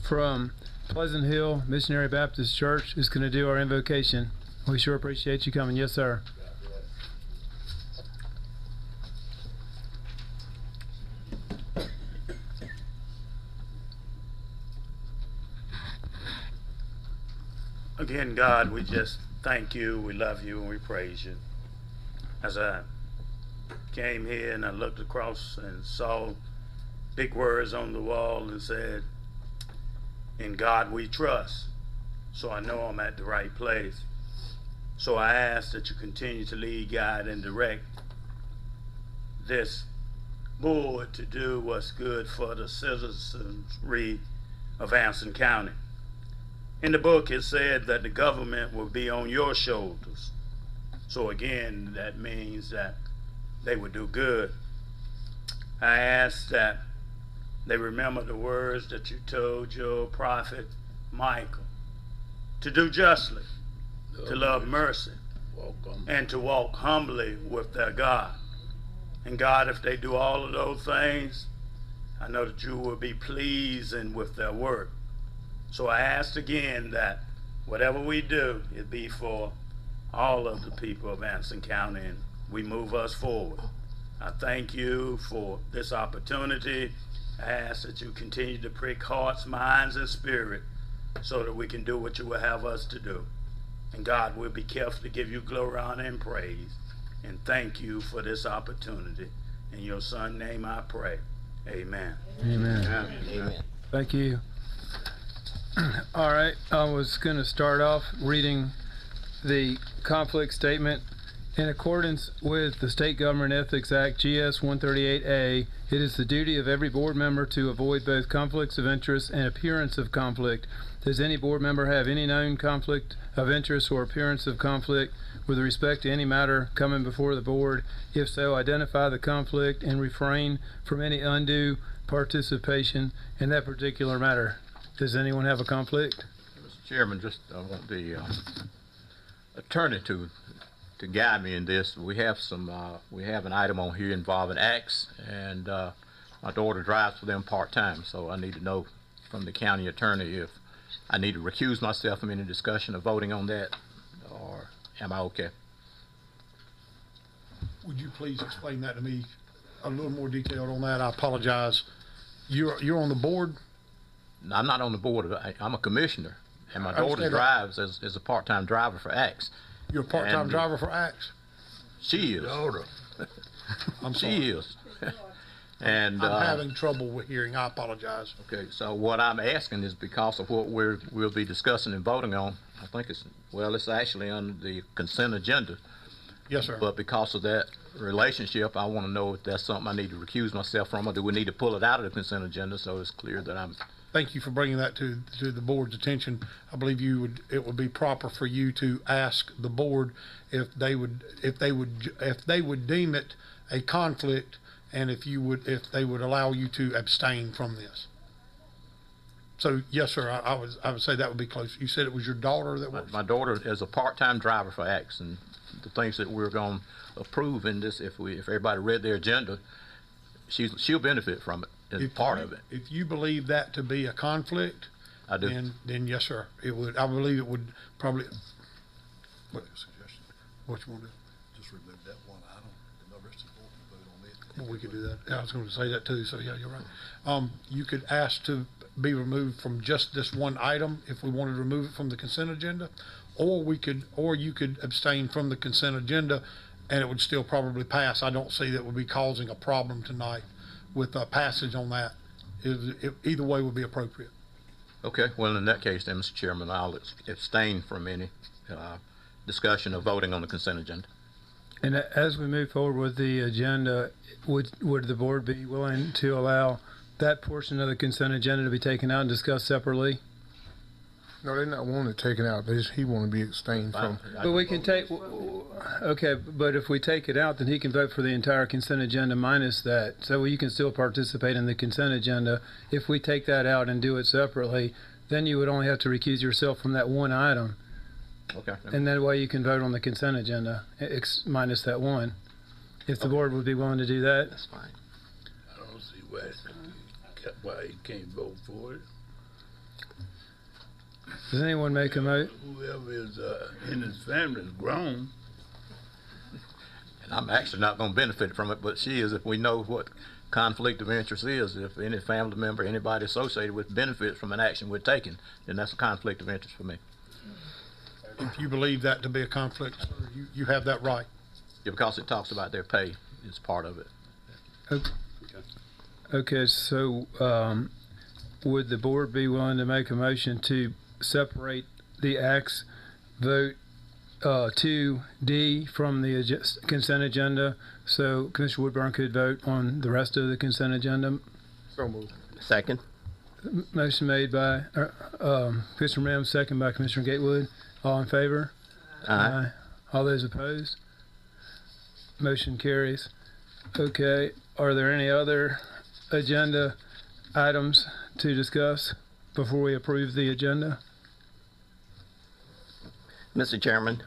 from Pleasant Hill Missionary Baptist Church is going to do our invocation. We sure appreciate you coming. Yes, sir. Again, God, we just thank you, we love you, and we praise you. As I came here and I looked across and saw big words on the wall and said, "In God we trust," so I know I'm at the right place. So I ask that you continue to lead, guide, and direct this board to do what's good for the citizenry of Anson County. In the book, it said that the government will be on your shoulders. So again, that means that they will do good. I ask that they remember the words that you told your prophet Michael, to do justly, to love mercy, and to walk humbly with their God. And God, if they do all of those things, I know that you will be pleasing with their work. So I asked again that whatever we do, it be for all of the people of Anson County, and we move us forward. I thank you for this opportunity. I ask that you continue to prick hearts, minds, and spirit so that we can do what you will have us to do. And God, will be careful to give you glory, honor, and praise. And thank you for this opportunity. In your son's name I pray. Amen. Amen. Amen. Thank you. All right, I was going to start off reading the conflict statement. In accordance with the State Government Ethics Act, GS 138A, it is the duty of every board member to avoid both conflicts of interest and appearance of conflict. Does any board member have any known conflict of interest or appearance of conflict with respect to any matter coming before the board? If so, identify the conflict and refrain from any undue participation in that particular matter. Does anyone have a conflict? Mr. Chairman, just I want the attorney to guide me in this. We have an item on here involving acts, and my daughter drives for them part-time, so I need to know from the county attorney if I need to recuse myself from any discussion or voting on that, or am I okay? Would you please explain that to me a little more detailed on that? I apologize. You're on the board? No, I'm not on the board. I'm a commissioner, and my daughter drives as a part-time driver for acts. You're a part-time driver for ACTS? She is. I'm sorry. She is. And I'm having trouble with hearing. I apologize. Okay, so what I'm asking is because of what we'll be discussing and voting on. I think it's actually on the consent agenda. Yes, sir. But because of that relationship, I want to know if that's something I need to recuse myself from, or do we need to pull it out of the consent agenda so it's clear that I'm. Thank you for bringing that to the board's attention. I believe it would be proper for you to ask the board if they would deem it a conflict, and if they would allow you to abstain from this. So yes, sir. I would say that would be close. You said it was your daughter that works? My daughter is a part-time driver for ACTS, and the things that we're going to approve in this, if everybody read their agenda, she'll benefit from it. Part of it. If you believe that to be a conflict, I do. Then yes, sir. It would. I believe it would probably. What Suggestion. What you want to do? Just remove that one item, and the rest of the board can vote on it. Well, we could do that. Yeah, I was going to say that too. So yeah, you're right. You could ask to be removed from just this one item if we wanted to remove it from the consent agenda, or you could abstain from the consent agenda, and it would still probably pass. I don't see that would be causing a problem tonight with passage on that. Either way would be appropriate. Okay, well in that case then, Mr. Chairman, I'll abstain from any discussion or voting on the consent agenda. And as we move forward with the agenda, would the board be willing to allow that portion of the consent agenda to be taken out and discussed separately? No, they're not wanting it taken out. He want to be abstained from. But we can take, okay, but if we take it out, then he can vote for the entire consent agenda minus that. So you can still participate in the consent agenda. If we take that out and do it separately, then you would only have to recuse yourself from that one item. Okay. And that way you can vote on the consent agenda, minus that one. If the board would be willing to do that. That's fine. I don't see why he can't vote for it. Does anyone make a Whoever is in his family is grown. And I'm actually not gonna benefit from it, but she is, if we know what conflict of interest is. If any family member, anybody associated with benefits from an action we're taking, then that's a conflict of interest for me. If you believe that to be a conflict, sir, you have that right. Yeah, because it talks about their pay is part of it. Okay, so would the board be willing to make a motion to separate the Acts vote 2D from the consent agenda, so Commissioner Woodburn could vote on the rest of the consent agenda? So moved. Second. Motion made by Commissioner Mims, second by Commissioner Gatewood. All in favor? Aye. All those opposed? Motion carries. Okay, are there any other agenda items to discuss before we approve the agenda? Mr. Chairman,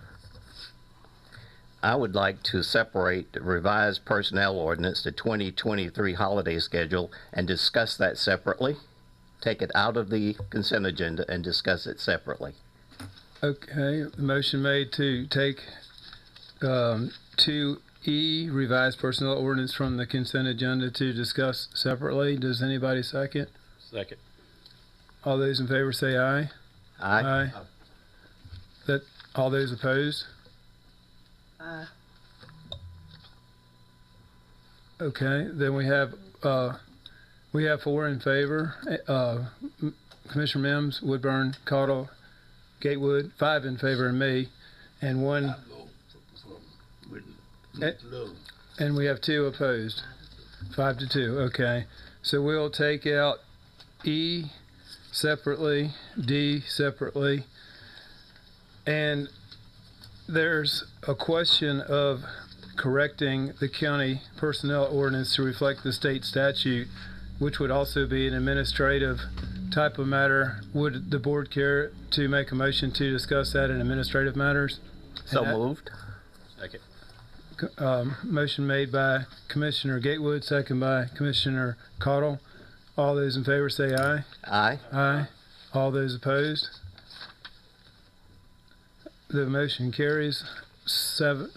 I would like to separate the revised personnel ordinance, the 2023 holiday schedule, and discuss that separately. Take it out of the consent agenda and discuss it separately. Okay, motion made to take 2E, revised personnel ordinance, from the consent agenda to discuss separately. Does anybody second? Second. All those in favor say aye. Aye. That, all those opposed? Aye. Okay, then we have 4 in favor. Commissioner Mims, Woodburn, Caudle, Gatewood, 5 in favor, and me, and 1, I vote with Lou. and we have 2 opposed. 5 to 2. Okay, so we'll take out E separately, D separately, and there's a question of correcting the county personnel ordinance to reflect the state statute, which would also be an administrative type of matter. Would the board care to make a motion to discuss that in administrative matters? So And that- moved. Second. Motion made by Commissioner Gatewood, second by Commissioner Caudle. All those in favor say aye. Aye. Aye. All those opposed? The motion carries. 7,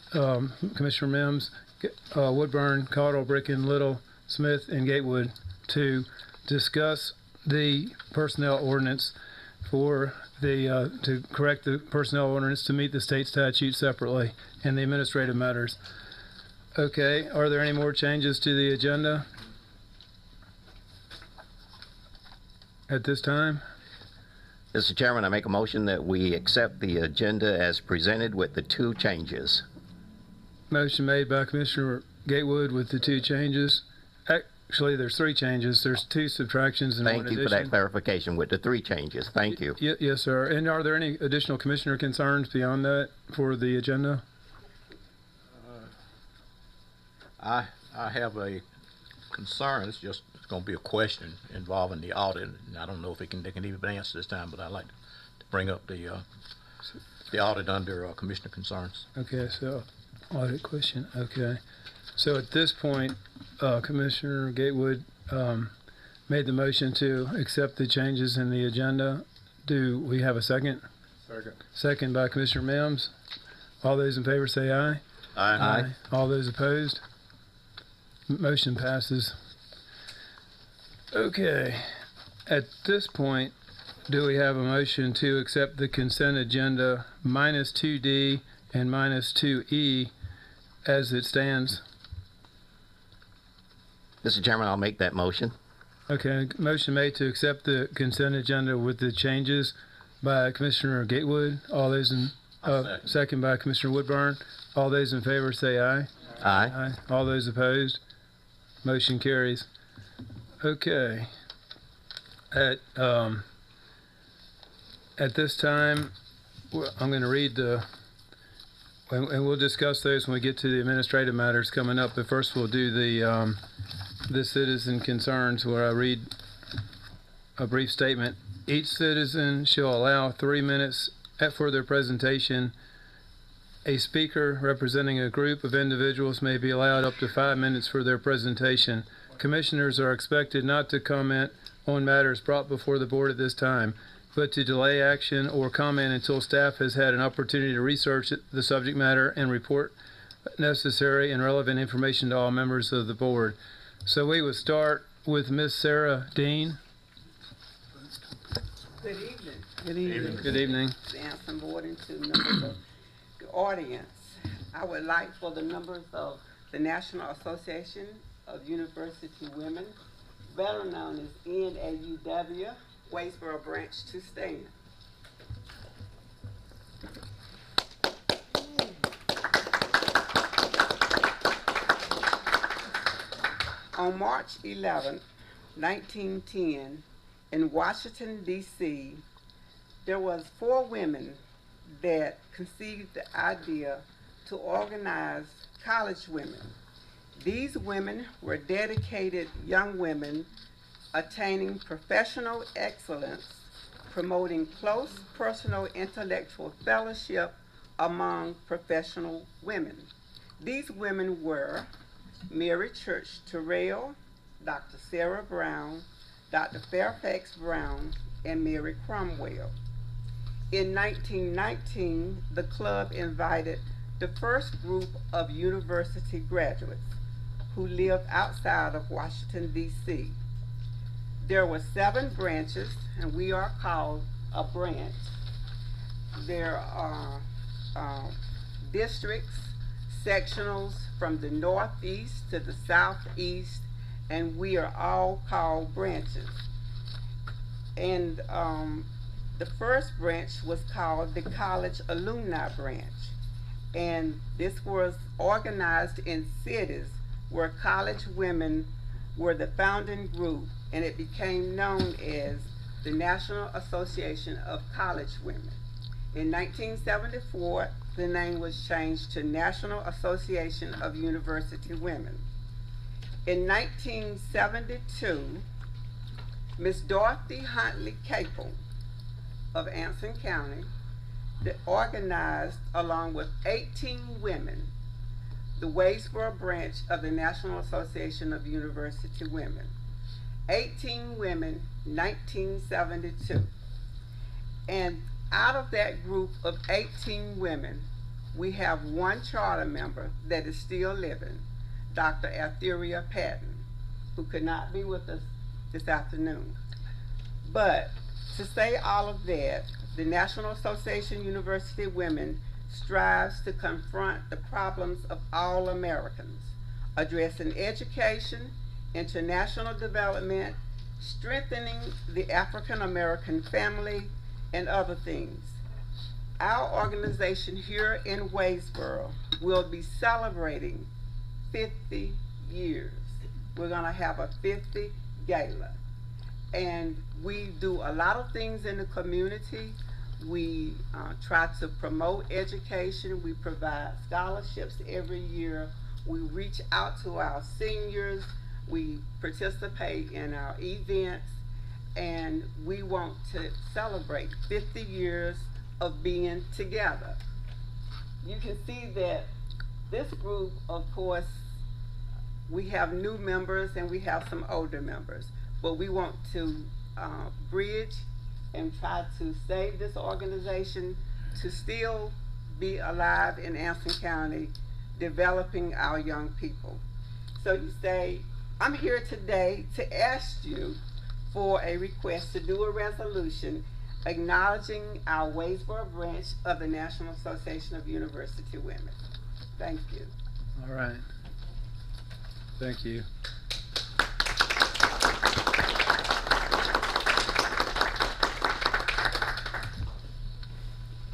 Commissioner Mims, Woodburn, Caudle, Bricken, Little, Smith, and Gatewood to discuss the personnel ordinance for the, to correct the personnel ordinance to meet the state statute separately and the administrative matters. Okay, are there any more changes to the agenda at this time? Mr. Chairman, I make a motion that we accept the agenda as presented with the 2 changes. Motion made by Commissioner Gatewood with the 2 changes. Actually, there's 3 changes. There's 2 subtractions and 1 Thank addition. you for that clarification with the 3 changes. Thank you. Yes, sir. And are there any additional commissioner concerns beyond that for the agenda? I have a concern. It's going to be a question involving the audit, and I don't know if they can even be answered this time, but I'd like to bring up the audit under commissioner concerns. Okay, so audit question. Okay. So at this point, Commissioner Gatewood made the motion to accept the changes in the agenda. Do we have a second? Second. Second by Commissioner Mims. All those in favor say aye. Aye. All those opposed? Motion passes. Okay. At this point, do we have a motion to accept the consent agenda minus 2D and minus 2E as it stands? Mr. Chairman, I'll make that motion. Okay, motion made to accept the consent agenda with the changes by Commissioner Gatewood. All those in, second by Commissioner Woodburn. All those in favor say aye. Aye. All those opposed? Motion carries. Okay. At this time, I'm going to read and we'll discuss those when we get to the administrative matters coming up. But first, we'll do the citizen concerns, where I read a brief statement. Each citizen shall allow 3 minutes for their presentation. A speaker representing a group of individuals may be allowed up to 5 minutes for their presentation. Commissioners are expected not to comment on matters brought before the board at this time. but to delay action or comment until staff has had an opportunity to research the subject matter and report necessary and relevant information to all members of the board. So we would start with Miss Sarah Dean. Good evening. Good evening. Good evening. The Anson Board and to members of the audience. I would like for the members of the National Association of University Women, better known as NAUW, Waysboro branch, to stand. On March 11, 1910, in Washington, D.C., there was 4 women that conceived the idea to organize college women. These women were dedicated young women attaining professional excellence, promoting close personal intellectual fellowship among professional women. These women were Mary Church Terrell, Dr. Sarah Brown, Dr. Fairfax Brown, and Mary Cromwell. In 1919, the club invited the first group of university graduates who lived outside of Washington, D.C. There were 7 branches, and we are called a branch. There are districts, sectionals from the northeast to the southeast, and we are all called branches. And the first branch was called the College Alumni Branch. And this was organized in cities where college women were the founding group, and it became known as the National Association of College Women. In 1974, the name was changed to National Association of University Women. In 1972, Miss Dorothy Huntley Capel of Anson County organized, along with 18 women, the Waysboro branch of the National Association of University Women. 18 women, 1972. And out of that group of 18 women, we have 1 charter member that is still living, Dr. Altheria Patton, who could not be with us this afternoon. But to say all of that, the National Association of University Women strives to confront the problems of all Americans, addressing education, international development, strengthening the African American family, and other things. Our organization here in Waysboro will be celebrating 50 years. We're gonna have a 50 gala. And we do a lot of things in the community. We try to promote education. We provide scholarships every year. We reach out to our seniors. We participate in our events. And we want to celebrate 50 years of being together. You can see that this group, of course, we have new members and we have some older members, but we want to bridge and try to save this organization to still be alive in Anson County, developing our young people. So you say, I'm here today to ask you for a request to do a resolution acknowledging our Waysboro branch of the National Association of University Women. Thank you. All right. Thank you.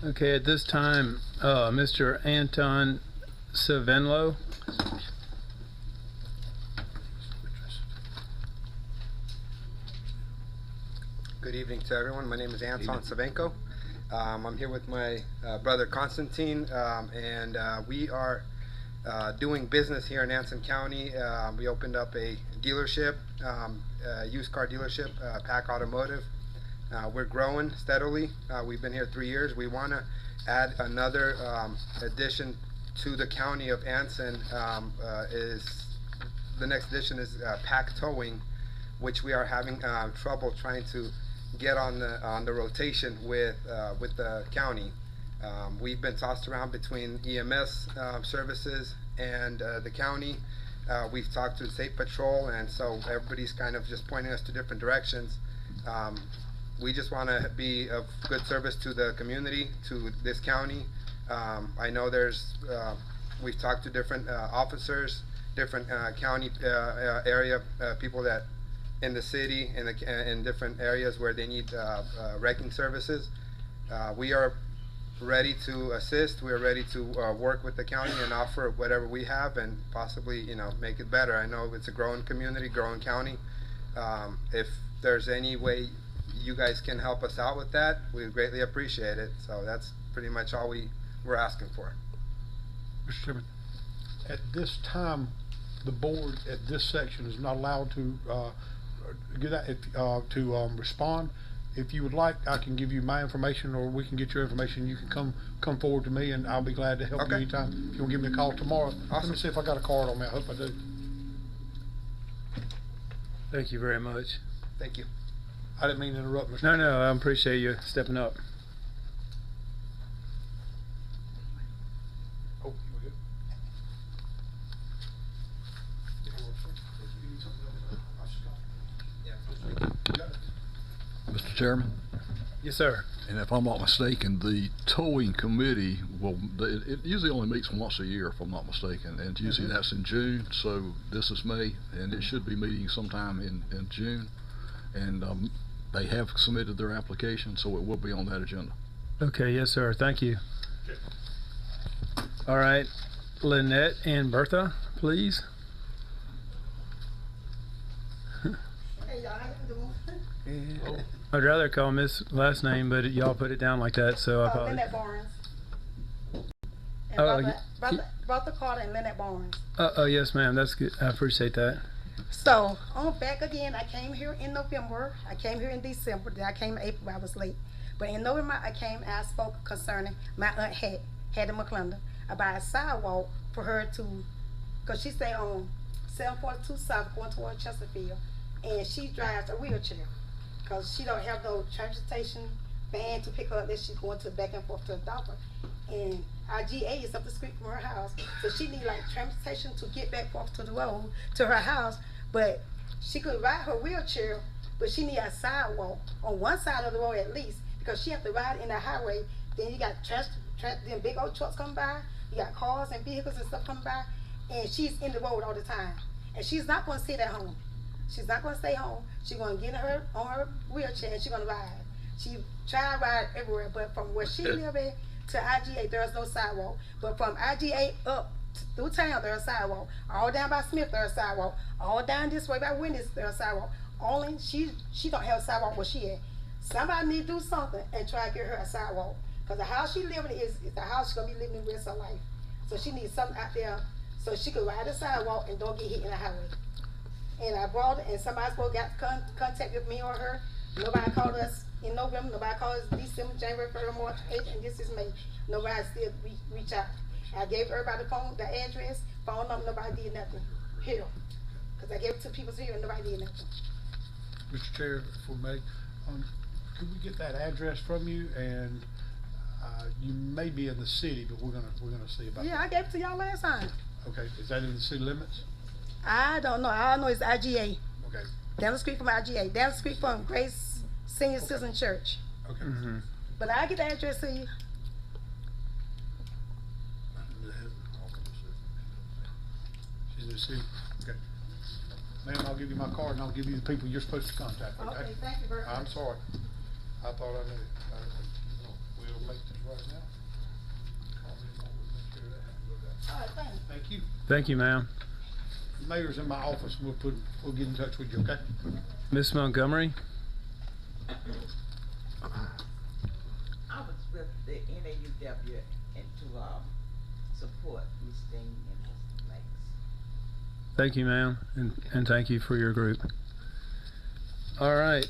Okay, at this time, Mr. Anton Savenlo. Good evening to everyone. My name is Anton Savenko. I'm here with my brother Constantine, and we are doing business here in Anson County. We opened up a dealership, used car dealership, Pack Automotive. We're growing steadily. We've been here 3 years. We want to add another addition to the county of Anson. The next addition is Pack Towing, which we are having trouble trying to get on the rotation with the county. We've been tossed around between EMS services and the county. We've talked to the state patrol, and so everybody's kind of just pointing us to different directions. We just want to be of good service to the community, to this county. I know we've talked to different officers, different county area people that in the city, in different areas where they need wrecking services. We are ready to assist. We are ready to work with the county and offer whatever we have and possibly, make it better. I know it's a growing community, growing county. If there's any way you guys can help us out with that, we greatly appreciate it. So that's pretty much all we're asking for. Mr. Chairman, at this time, the board at this section is not allowed to respond. If you would like, I can give you my information, or we can get your information. You can come forward to me, and I'll be glad to help you anytime. If you want to give me a call tomorrow, Let me see if I got a card on me. I hope I do. Thank you very much. Thank you. I didn't mean to interrupt, Mr. No, I appreciate you stepping up. Oh, you good? Mr. Chairman, Yes, sir. and if I'm not mistaken, the towing committee it usually only meets once a year, if I'm not mistaken, and usually that's in June, so this is May, and it should be meeting sometime in June. And they have submitted their application, so it will be on that agenda. Okay, yes, sir. Thank you. All right, Lynette and Bertha, please. Hey, y'all, how you doing? I'd rather call Miss last name, but y'all put it down like that, so I probably. Lynette Barnes. And Oh, Bertha Carter and Lynette Barnes. Oh, yes, ma'am. That's good. I appreciate that. So, I'm back again. I came here in November. I came here in December. Then I came in April. I was late. But in November, I came and I spoke concerning my aunt Hattie McClendon about a sidewalk for her to, because she stay on 742 South going toward Chesterfield, and she drives a wheelchair because she don't have no transportation van to pick her up unless she's going to back and forth to the doctor. And our GA is up the street from her house, so she need like transportation to get back forth to the road to her house. But she could ride her wheelchair, but she need a sidewalk on one side of the road at least, because she have to ride in the highway. Then you got then big old trucks come by, you got cars and vehicles and stuff come by, and she's in the road all the time. And she's not going to sit at home. She's not going to stay home. She's going to get on her wheelchair and she's going to ride. She tried to ride everywhere, but from where she live at to IGA, there's no sidewalk. But from IGA up through town, there's a sidewalk. All down by Smith, there's a sidewalk. All down this way by Wendy's, there's a sidewalk. Only she don't have a sidewalk where she at. Somebody need to do something and try to get her a sidewalk. Because the house she living in is the house she's going to be living in the rest of her life. So she needs something out there so she could ride the sidewalk and don't get hit in the highway. And I brought it, and somebody supposed to got contact with me or her. Nobody called us in November. Nobody called us December, January, February, March, April, and this is May. Nobody still reach out. I gave everybody the address, phone number. Nobody did nothing here. Because I gave it to people here and nobody did nothing. Mr. Chair, if we may, could we get that address from you? And you may be in the city, but we're gonna see about that. Yeah, I gave it to y'all last time. Okay, is that in the city limits? I don't know. All I know is IGA. Okay. Down the street from IGA. Down the street from Grace Senior Citizen Church. Okay. Mm-hmm. But I'll get the address to you. She's in the city. Okay. Ma'am, I'll give you my card and I'll give you the people you're supposed to contact. Okay. Okay, thank you very much. I'm sorry. I thought I knew. We'll make this right now. All right, thanks. Thank you. Thank you, ma'am. The mayor's in my office. We'll get in touch with you. Okay. Miss Montgomery. I was with the NAUW and to support Ms. Dean and Mr. Lakes. Thank you, ma'am, and thank you for your group. All right.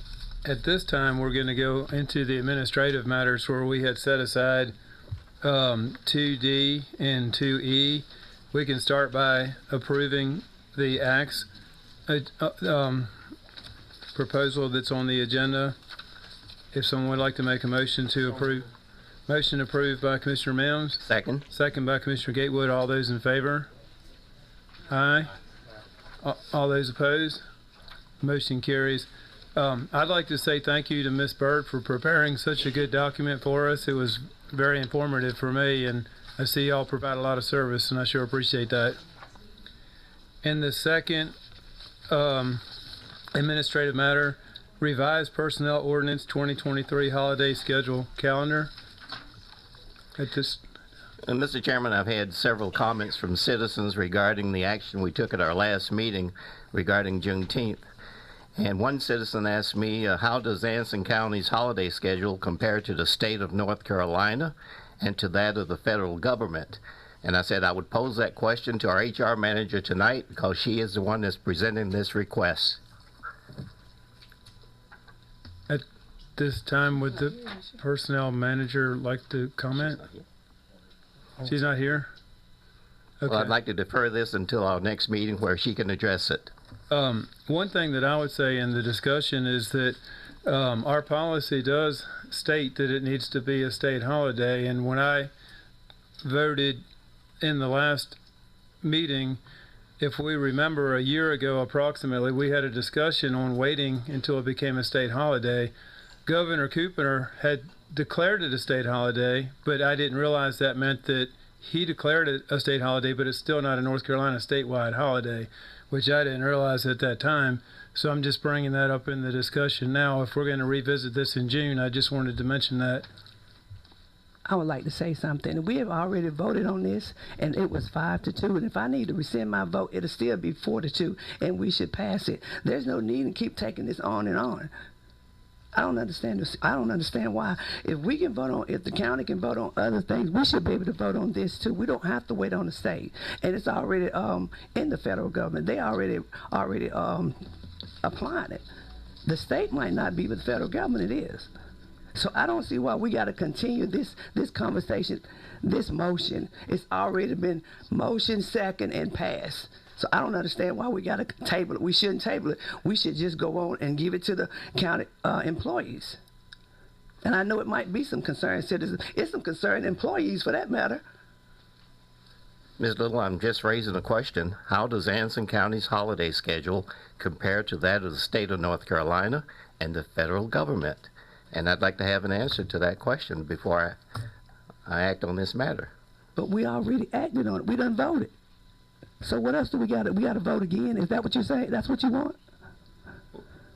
At this time, we're going to go into the administrative matters where we had set aside 2D and 2E. We can start by approving the acts proposal that's on the agenda. If someone would like to make a motion to approve, motion approved by Commissioner Mims, Second. second by Commissioner Gatewood. All those in favor? Aye. All those opposed? Motion carries. I'd like to say thank you to Ms. Bird for preparing such a good document for us. It was very informative for me, and I see y'all provide a lot of service, and I sure appreciate that. In the second administrative matter, revised personnel ordinance 2023 holiday schedule calendar. Mr. Chairman, I've had several comments from citizens regarding the action we took at our last meeting regarding Juneteenth. And one citizen asked me, how does Anson County's holiday schedule compare to the state of North Carolina and to that of the federal government? And I said I would pose that question to our HR manager tonight because she is the one that's presenting this request. At this time, would the personnel manager like to comment? She's not here? Okay. Well, I'd like to defer this until our next meeting where she can address it. One thing that I would say in the discussion is that our policy does state that it needs to be a state holiday, and when I voted in the last meeting, if we remember a year ago approximately, we had a discussion on waiting until it became a state holiday. Governor Cooper had declared it a state holiday, but I didn't realize that meant that he declared it a state holiday, but it's still not a North Carolina statewide holiday, which I didn't realize at that time. So I'm just bringing that up in the discussion now. If we're going to revisit this in June, I just wanted to mention that. I would like to say something. We have already voted on this, and it was 5-2. And if I need to rescind my vote, it'll still be 4-2, and we should pass it. There's no need to keep taking this on and on. I don't understand this. I don't understand why. If we can vote on, if the county can vote on other things, we should be able to vote on this too. We don't have to wait on the state, and it's already in the federal government. They already applying it. The state might not be, but the federal government it is. So I don't see why we got to continue this conversation, this motion. It's already been motion, second, and passed. So I don't understand why we got to table it. We shouldn't table it. We should just go on and give it to the county employees. And I know it might be some concerned citizens. It's some concerned employees for that matter. Ms. Little, I'm just raising a question. How does Anson County's holiday schedule compare to that of the state of North Carolina and the federal government? And I'd like to have an answer to that question before I act on this matter. But we already acted on it. We done voted. So what else do we got? We got to vote again? Is that what you're saying? That's what you want?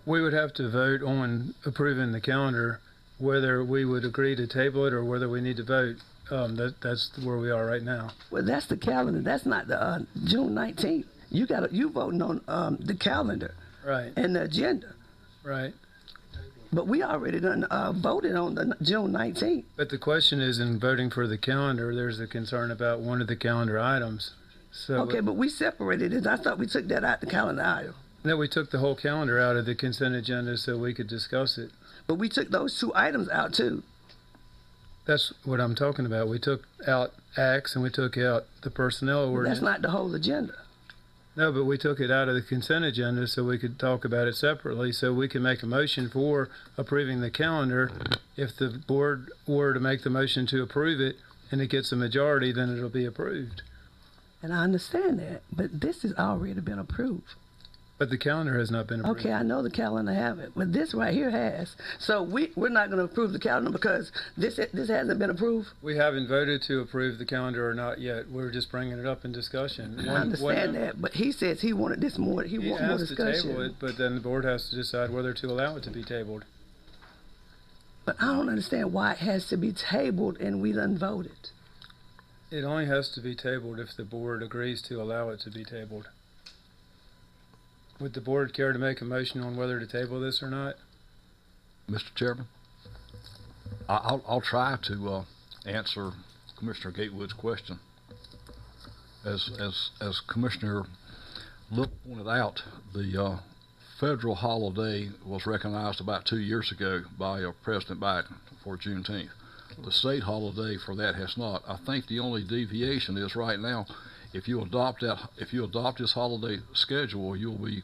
We would have to vote on approving the calendar, whether we would agree to table it or whether we need to vote. That's where we are right now. Well, that's the calendar. That's not the June 19th. You voting on the calendar, right? And the agenda, right? But we already done voted on the June 19th. But the question is, in voting for the calendar, there's a concern about one of the calendar items. So okay, but we separated it. I thought we took that out the calendar item. No, we took the whole calendar out of the consent agenda so we could discuss it. But we took those two items out too. That's what I'm talking about. We took out acts and we took out the personnel ordinance. That's not the whole agenda. No, but we took it out of the consent agenda so we could talk about it separately, so we can make a motion for approving the calendar. If the board were to make the motion to approve it and it gets a majority, then it'll be approved. And I understand that, but this has already been approved. But the calendar has not been approved. Okay, I know the calendar haven't, but this right here has. So we're not going to approve the calendar because this hasn't been approved? We haven't voted to approve the calendar or not yet. We're just bringing it up in discussion. I understand that, but he says he wanted this more. He wants more discussion. He has to table it, but then the board has to decide whether to allow it to be tabled. But I don't understand why it has to be tabled and we done voted. It only has to be tabled if the board agrees to allow it to be tabled. Would the board care to make a motion on whether to table this or not? Mr. Chairman, I'll try to answer Commissioner Gatewood's question. As Commissioner Little pointed out, the federal holiday was recognized about 2 years ago by President Biden for Juneteenth. The state holiday for that has not. I think the only deviation is right now, if you adopt this holiday schedule, you'll be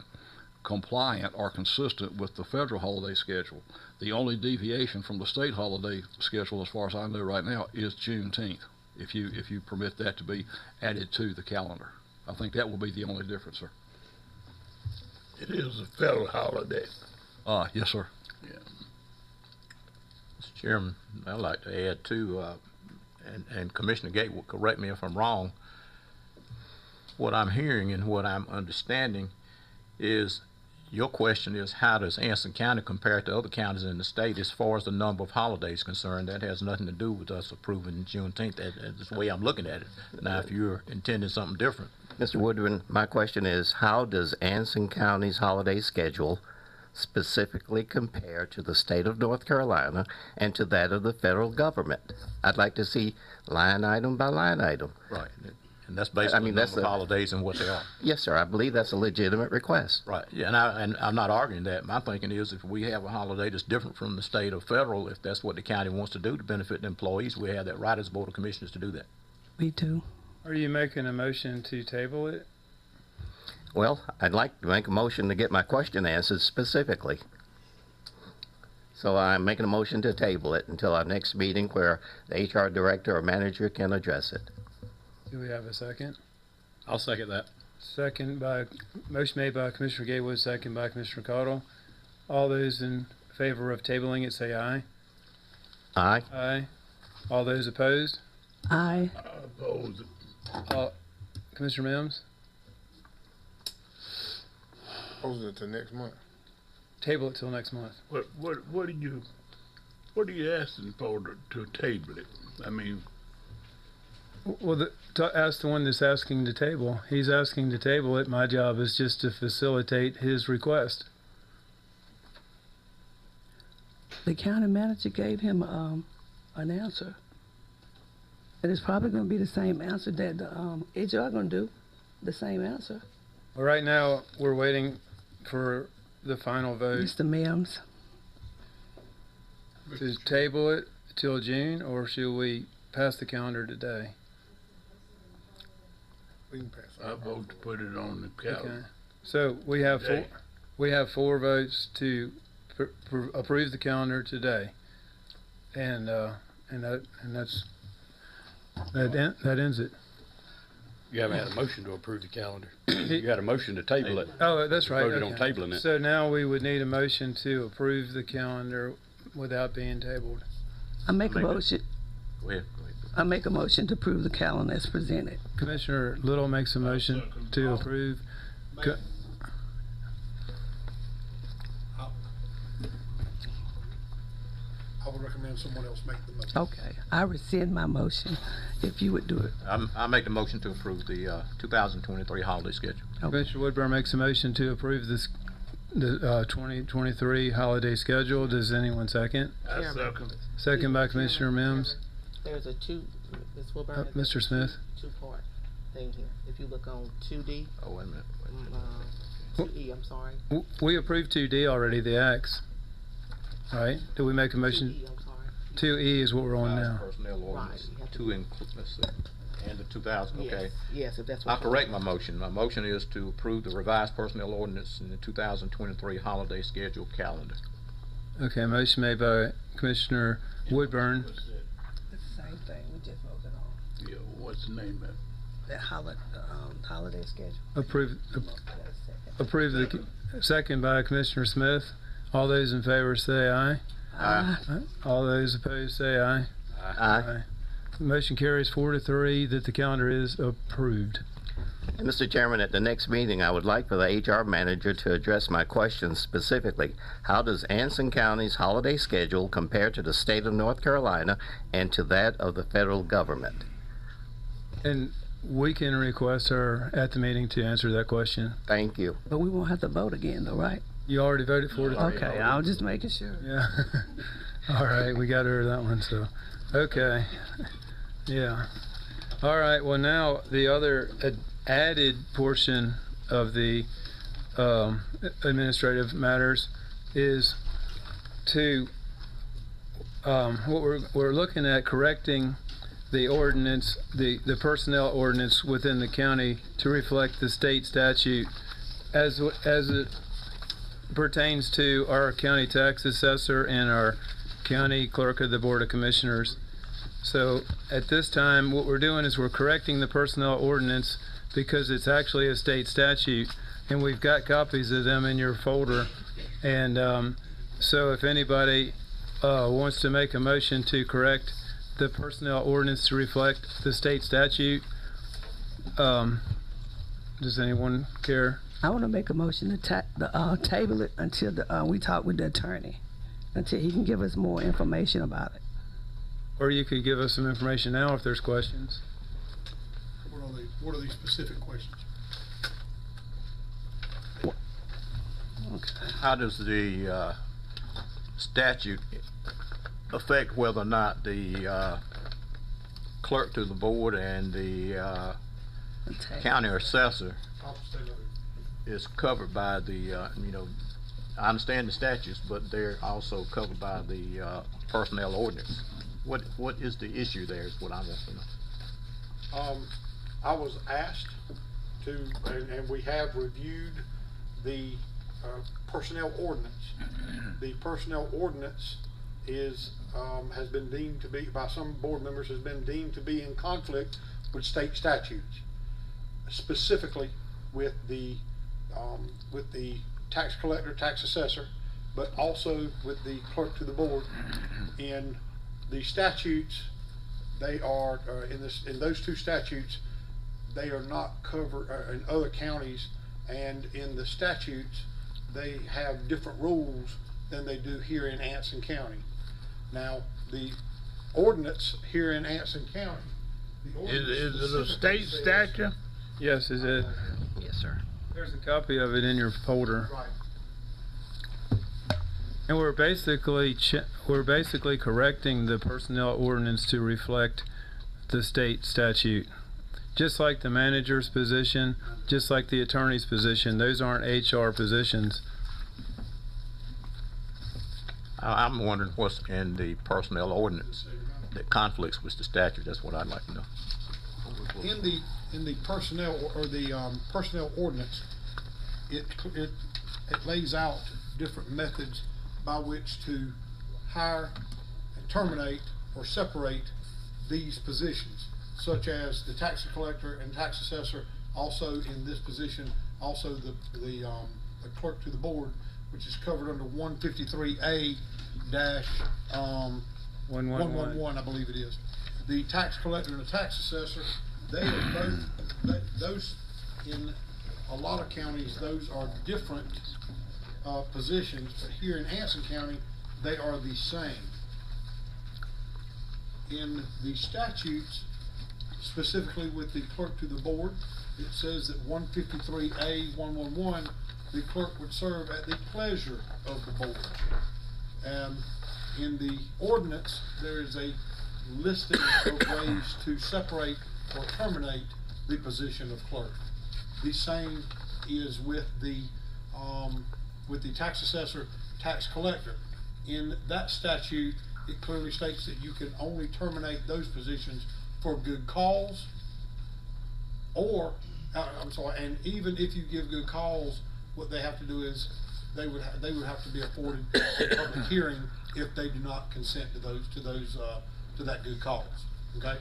compliant or consistent with the federal holiday schedule. The only deviation from the state holiday schedule, as far as I know right now, is Juneteenth, if you permit that to be added to the calendar. I think that will be the only difference, sir. It is a federal holiday. Yes, sir. Yeah. Mr. Chairman, I'd like to add too, and Commissioner Gate will correct me if I'm wrong. What I'm hearing and what I'm understanding is your question is, how does Anson County compare to other counties in the state as far as the number of holidays concerned? That has nothing to do with us approving Juneteenth. That's the way I'm looking at it. Now, if you're intending something different. Mr. Woodburn, my question is, how does Anson County's holiday schedule specifically compare to the state of North Carolina and to that of the federal government? I'd like to see line item by line item. Right. And that's based on the number of holidays and what they are. Yes, sir. I believe that's a legitimate request. Right. Yeah, and I'm not arguing that. My thinking is, if we have a holiday that's different from the state or federal, if that's what the county wants to do to benefit the employees, we have that right as Board of Commissioners to do that. Me too. Are you making a motion to table it? Well, I'd like to make a motion to get my question answered specifically. So I'm making a motion to table it until our next meeting where the HR director or manager can address it. Do we have a second? I'll second that. Motion made by Commissioner Gatewood, second by Commissioner Cottle. All those in favor of tabling it, say aye. Aye. Aye. All those opposed? Aye. Opposed. Commissioner Mims? Opposed it to next month. Table it till next month. What are you asking for to table it? I mean, Well, ask the one that's asking to table. He's asking to table it. My job is just to facilitate his request. The county manager gave him an answer. And it's probably going to be the same answer that the HR going to do. The same answer. Well, right now, we're waiting for the final vote. Mr. Mims. To table it till June, or should we pass the calendar today? We can pass it. I vote to put it on the calendar. Okay. So we have four votes to approve the calendar today, and that ends it. You haven't had a motion to approve the calendar. You had a motion to table it. Oh, that's right. Voted Okay. on tabling it. So now we would need a motion to approve the calendar without being tabled. I make a motion. Go ahead. I make a motion to approve the calendar as presented. Commissioner Little makes a motion to approve. I would recommend someone else make the motion. Okay. I rescind my motion if you would do it. I make the motion to approve the 2023 holiday schedule. Commissioner Woodburn makes a motion to approve the 2023 holiday schedule. Does anyone second? I second. Second by Commissioner Mims. There's a Ms. Wilburn, Mr. Smith. two-part thing here. If you look on 2D, Oh, wait a minute. 2E, I'm sorry. We approved 2D already, the acts. All right. Do we make a motion? 2E, I'm sorry. 2E is what we're on now. Personnel ordinance you have to- to include, let's see, and the 2000, okay. Yes, yes, if that's what I'll you're- correct my motion. My motion is to approve the revised personnel ordinance in the 2023 holiday schedule calendar. Okay, motion made by Commissioner Woodburn. It's the same thing, we just voted on. Yeah, what's the name of it? That holiday schedule. Approve the second by Commissioner Smith. All those in favor say aye. Aye. All those opposed say aye. Aye. Motion carries 4-3 that the calendar is approved. And Mr. Chairman, at the next meeting, I would like for the HR manager to address my question specifically. How does Anson County's holiday schedule compare to the state of North Carolina and to that of the federal government? And we can request her at the meeting to answer that question. Thank you. But we won't have to vote again though, right? You already voted 4-3. Okay, I was just making sure. Yeah. All right, we got her that one, so. Okay. Yeah. All right, well now the other added portion of the administrative matters is to, what we're looking at correcting the ordinance, the personnel ordinance within the county to reflect the state statute as it pertains to our county tax assessor and our county clerk of the Board of Commissioners. So at this time, what we're doing is we're correcting the personnel ordinance because it's actually a state statute, and we've got copies of them in your folder. And so if anybody wants to make a motion to correct the personnel ordinance to reflect the state statute, does anyone care? I want to make a motion to table it until we talk with the attorney, until he can give us more information about it. Or you could give us some information now if there's questions. What are these specific questions? Okay. How does the statute affect whether or not the clerk to the board and the county assessor is covered by the, you know, I understand the statutes, but they're also covered by the personnel ordinance. What is the issue there is what I want to know. I was asked to, and we have reviewed the personnel ordinance. The personnel ordinance is has been deemed to be, by some board members, has been deemed to be in conflict with state statutes, specifically with the tax collector, tax assessor, but also with the clerk to the board. In the statutes, they are in those two statutes, they are not covered in other counties, and in the statutes they have different rules than they do here in Anson County. Now, the ordinance here in Anson County, is it a state statute? Yes, is it? Yes, sir. There's a copy of it in your folder. right? And we're basically correcting the personnel ordinance to reflect the state statute. Just like the manager's position, just like the attorney's position, those aren't HR positions. I'm wondering what's in the personnel ordinance that conflicts with the statute. That's what I'd like to know. In the personnel or the personnel ordinance, it lays out different methods by which to hire and terminate or separate these positions, such as the tax collector and tax assessor. Also in this position, also the clerk to the board, which is covered under 153A-111, I believe it is. The tax collector and the tax assessor, they are both, those in a lot of counties, those are different positions, but here in Anson County, they are the same. In the statutes, specifically with the clerk to the board, it says that 153A-111, the clerk would serve at the pleasure of the board. And in the ordinance, there is a listing of ways to separate or terminate the position of clerk. The same is with the tax assessor, tax collector. In that statute, it clearly states that you can only terminate those positions for good cause, or and even if you give good cause, what they have to do is they would have to be afforded a public hearing if they do not consent to that good cause. Okay.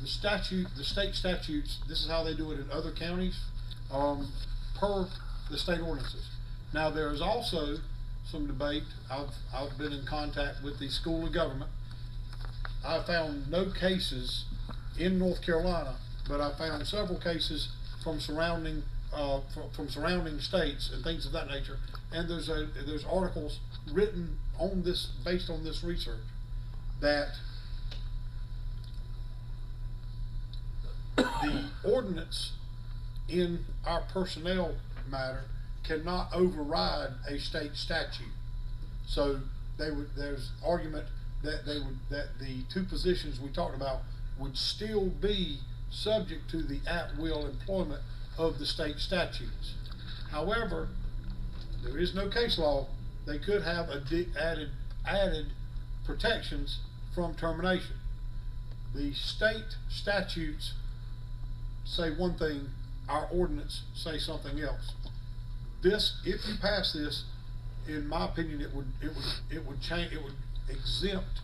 The state statutes, this is how they do it in other counties, per the state ordinances. Now, there is also some debate. I've been in contact with the School of Government. I found no cases in North Carolina, but I found several cases from surrounding states and things of that nature. And there's articles written on this, based on this research, that the ordinance in our personnel matter cannot override a state statute. So there's argument that the two positions we talked about would still be subject to the at-will employment of the state statutes. However, there is no case law. They could have added protections from termination. The state statutes say one thing, our ordinance say something else. This, if you pass this, in my opinion, it would change, it would exempt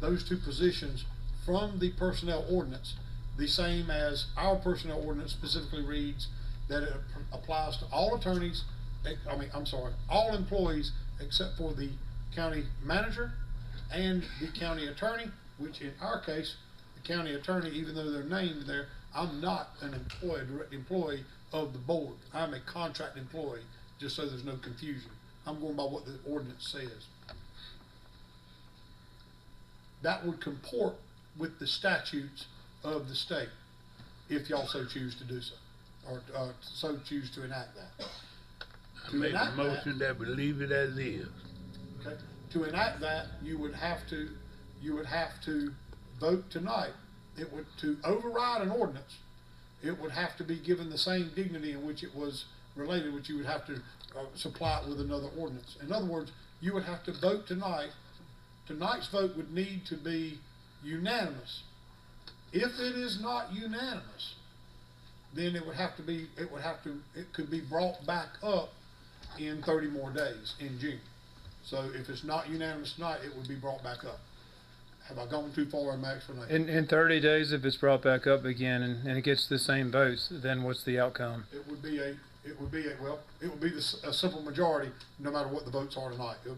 those two positions from the personnel ordinance, the same as our personnel ordinance specifically reads that it applies to all attorneys, all employees except for the county manager and the county attorney, which in our case, the county attorney, even though they're named there, I'm not an employee, direct employee of the board. I'm a contract employee, just so there's no confusion. I'm going by what the ordinance says. That would comport with the statutes of the state, if y'all so choose to do so, or so choose to enact that. I make a motion that we leave it as is. Okay. To enact that, you would have to vote tonight. It would, to override an ordinance, it would have to be given the same dignity in which it was related, which you would have to supply it with another ordinance. In other words, you would have to vote tonight. Tonight's vote would need to be unanimous. If it is not unanimous, then it could be brought back up in 30 more days in June. So if it's not unanimous tonight, it would be brought back up. Have I gone too far in my explanation? In 30 days, if it's brought back up again and it gets the same votes, then what's the outcome? It would be a simple majority, no matter what the votes are tonight. It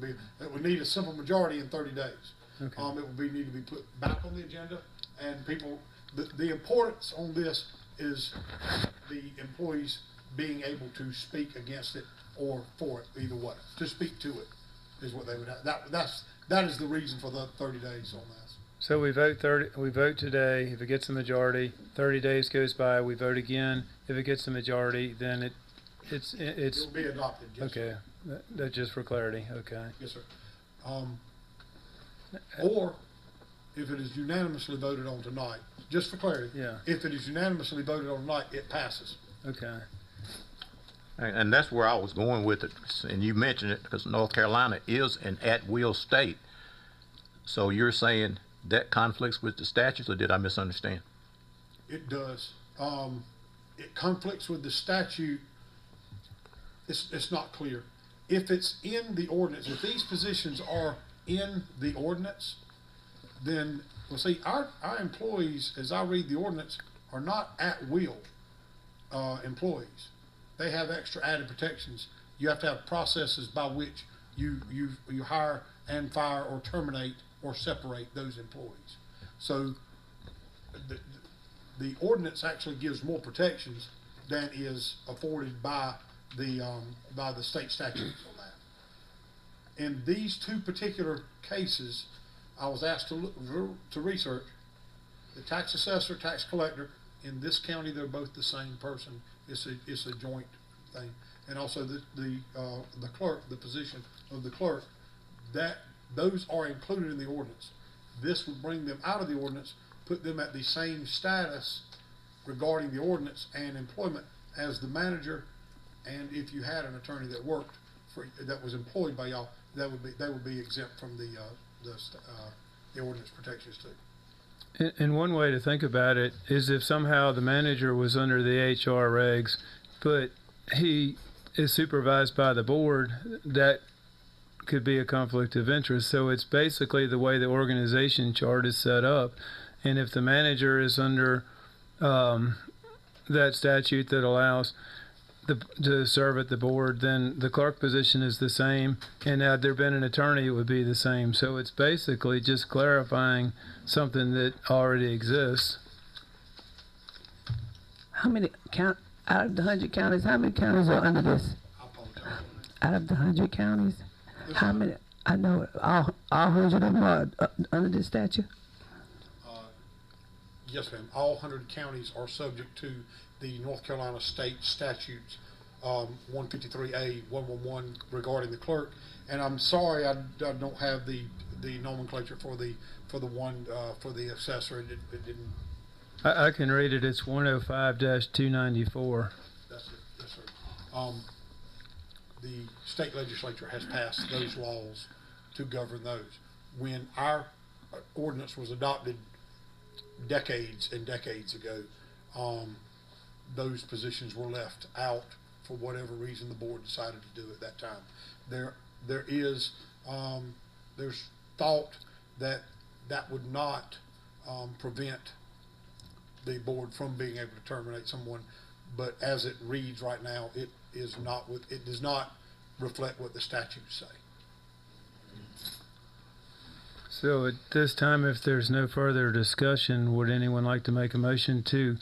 would need a simple majority in 30 days. Okay. It would need to be put back on the agenda, and people, the importance on this is the employees being able to speak against it or for it, either way. To speak to it is what they would have. That is the reason for the 30 days on this. So we vote today. If it gets a majority, 30 days goes by, we vote again. If it gets a majority, then it's It'll be adopted. Yes, okay. That's just for clarity. Okay. Yes, sir. Or if it is unanimously voted on tonight, just for clarity. Yeah. If it is unanimously voted on tonight, it passes. Okay. And that's where I was going with it, and you mentioned it because North Carolina is an at-will state. So you're saying that conflicts with the statutes, or did I misunderstand? It does. It conflicts with the statute. It's not clear. If it's in the ordinance, if these positions are in the ordinance, then, well, see, our employees, as I read the ordinance, are not at-will employees. They have extra added protections. You have to have processes by which you hire and fire or terminate or separate those employees. So the ordinance actually gives more protections than is afforded by the state statutes on that. In these two particular cases, I was asked to research the tax assessor, tax collector. In this county, they're both the same person. It's a joint thing, and also the clerk, the position of the clerk, that those are included in the ordinance. This would bring them out of the ordinance, put them at the same status regarding the ordinance and employment as the manager, and if you had an attorney that worked that was employed by y'all, they would be exempt from the ordinance protections too. And one way to think about it is if somehow the manager was under the HR regs, but he is supervised by the board, that could be a conflict of interest. So it's basically the way the organization chart is set up. And if the manager is under that statute that allows to serve at the board, then the clerk position is the same. And had there been an attorney, it would be the same. So it's basically just clarifying something that already exists. How many out of the 100 counties? How many counties are under this? Out of the 100 counties, how many? I know all 100 of them are under this statute. Yes, ma'am. All 100 counties are subject to the North Carolina state statutes, 153A, 111 regarding the clerk. And I'm sorry, I don't have the nomenclature for the assessor. It didn't. I can read it. It's 105-294. That's it. Yes, sir. The state legislature has passed those laws to govern those. When our ordinance was adopted decades and decades ago, those positions were left out for whatever reason the board decided to do at that time. There is, there's thought that that would not prevent the board from being able to terminate someone, but as it reads right now, it is not it does not reflect what the statutes say. So at this time, if there's no further discussion, would anyone like to make a motion to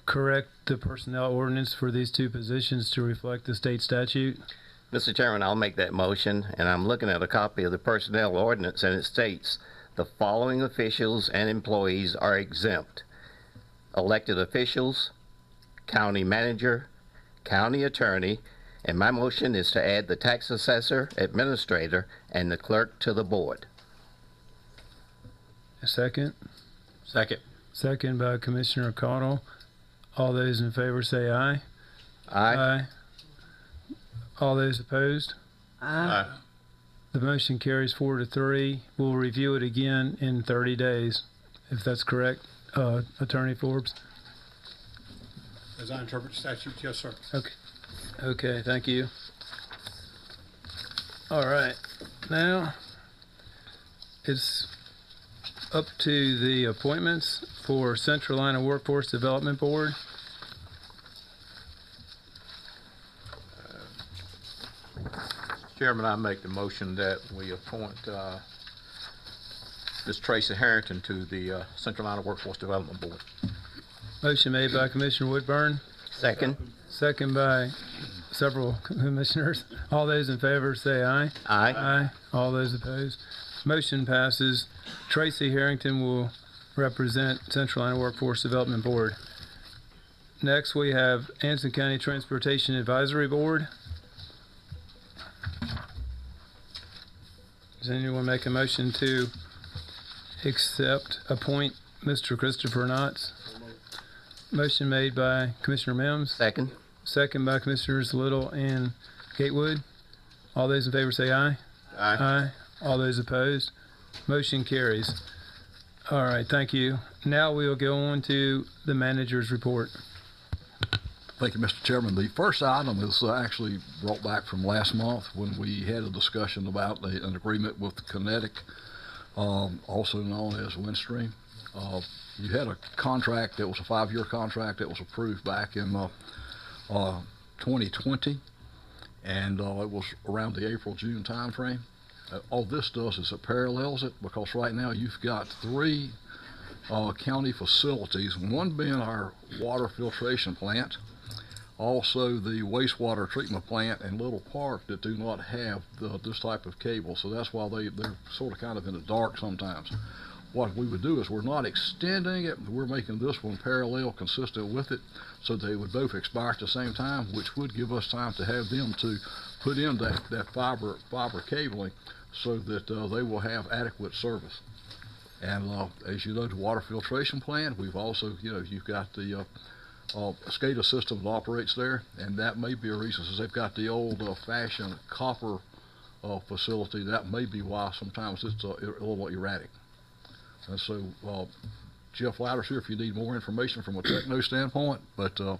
correct the personnel ordinance for these two positions to reflect the state statute? Mr. Chairman, I'll make that motion, and I'm looking at a copy of the personnel ordinance, and it states the following officials and employees are exempt: elected officials, county manager, county attorney, and my motion is to add the tax assessor, administrator, and the clerk to the board. A second? Second. Second by Commissioner Cottle. All those in favor say aye. Aye. All those opposed? Aye. The motion carries 4-3. We'll review it again in 30 days, if that's correct, Attorney Forbes. As I interpret the statute, yes, sir. Okay. Okay, thank you. All right. Now, it's up to the appointments for Central Iowa Workforce Development Board. Chairman, I make the motion that we appoint Ms. Tracy Harrington to the Central Iowa Workforce Development Board. Motion made by Commissioner Woodburn. Second. Second by several commissioners. All those in favor say aye. Aye. Aye. All those opposed. Motion passes. Tracy Harrington will represent Central Iowa Workforce Development Board. Next, we have Anson County Transportation Advisory Board. Does anyone make a motion to appoint Mr. Christopher Knotts? Motion made by Commissioner Mims. Second. Second by Commissioners Little and Gatewood. All those in favor say aye. Aye. Aye. All those opposed? Motion carries. All right, thank you. Now we'll go on to the manager's report. Thank you, Mr. Chairman. The first item is actually brought back from last month when we had a discussion about an agreement with Kinetic, also known as Windstream. You had a contract that was a 5-year contract that was approved back in 2020, and it was around the April-June timeframe. All this does is it parallels it, because right now you've got 3 county facilities, one being our water filtration plant, also the wastewater treatment plant in Little Park, that do not have this type of cable. So that's why they're sort of kind of in the dark sometimes. What we would do is we're not extending it, we're making this one parallel, consistent with it, so they would both expire at the same time, which would give us time to have them to put in that fiber cabling so that they will have adequate service. And as you know, the water filtration plant, we've also, you've got the SCADA system that operates there, and that may be a reason, since they've got the old fashioned copper facility. That may be why sometimes it's a little erratic. And so Jeff Louder's here if you need more information from a techno standpoint, but the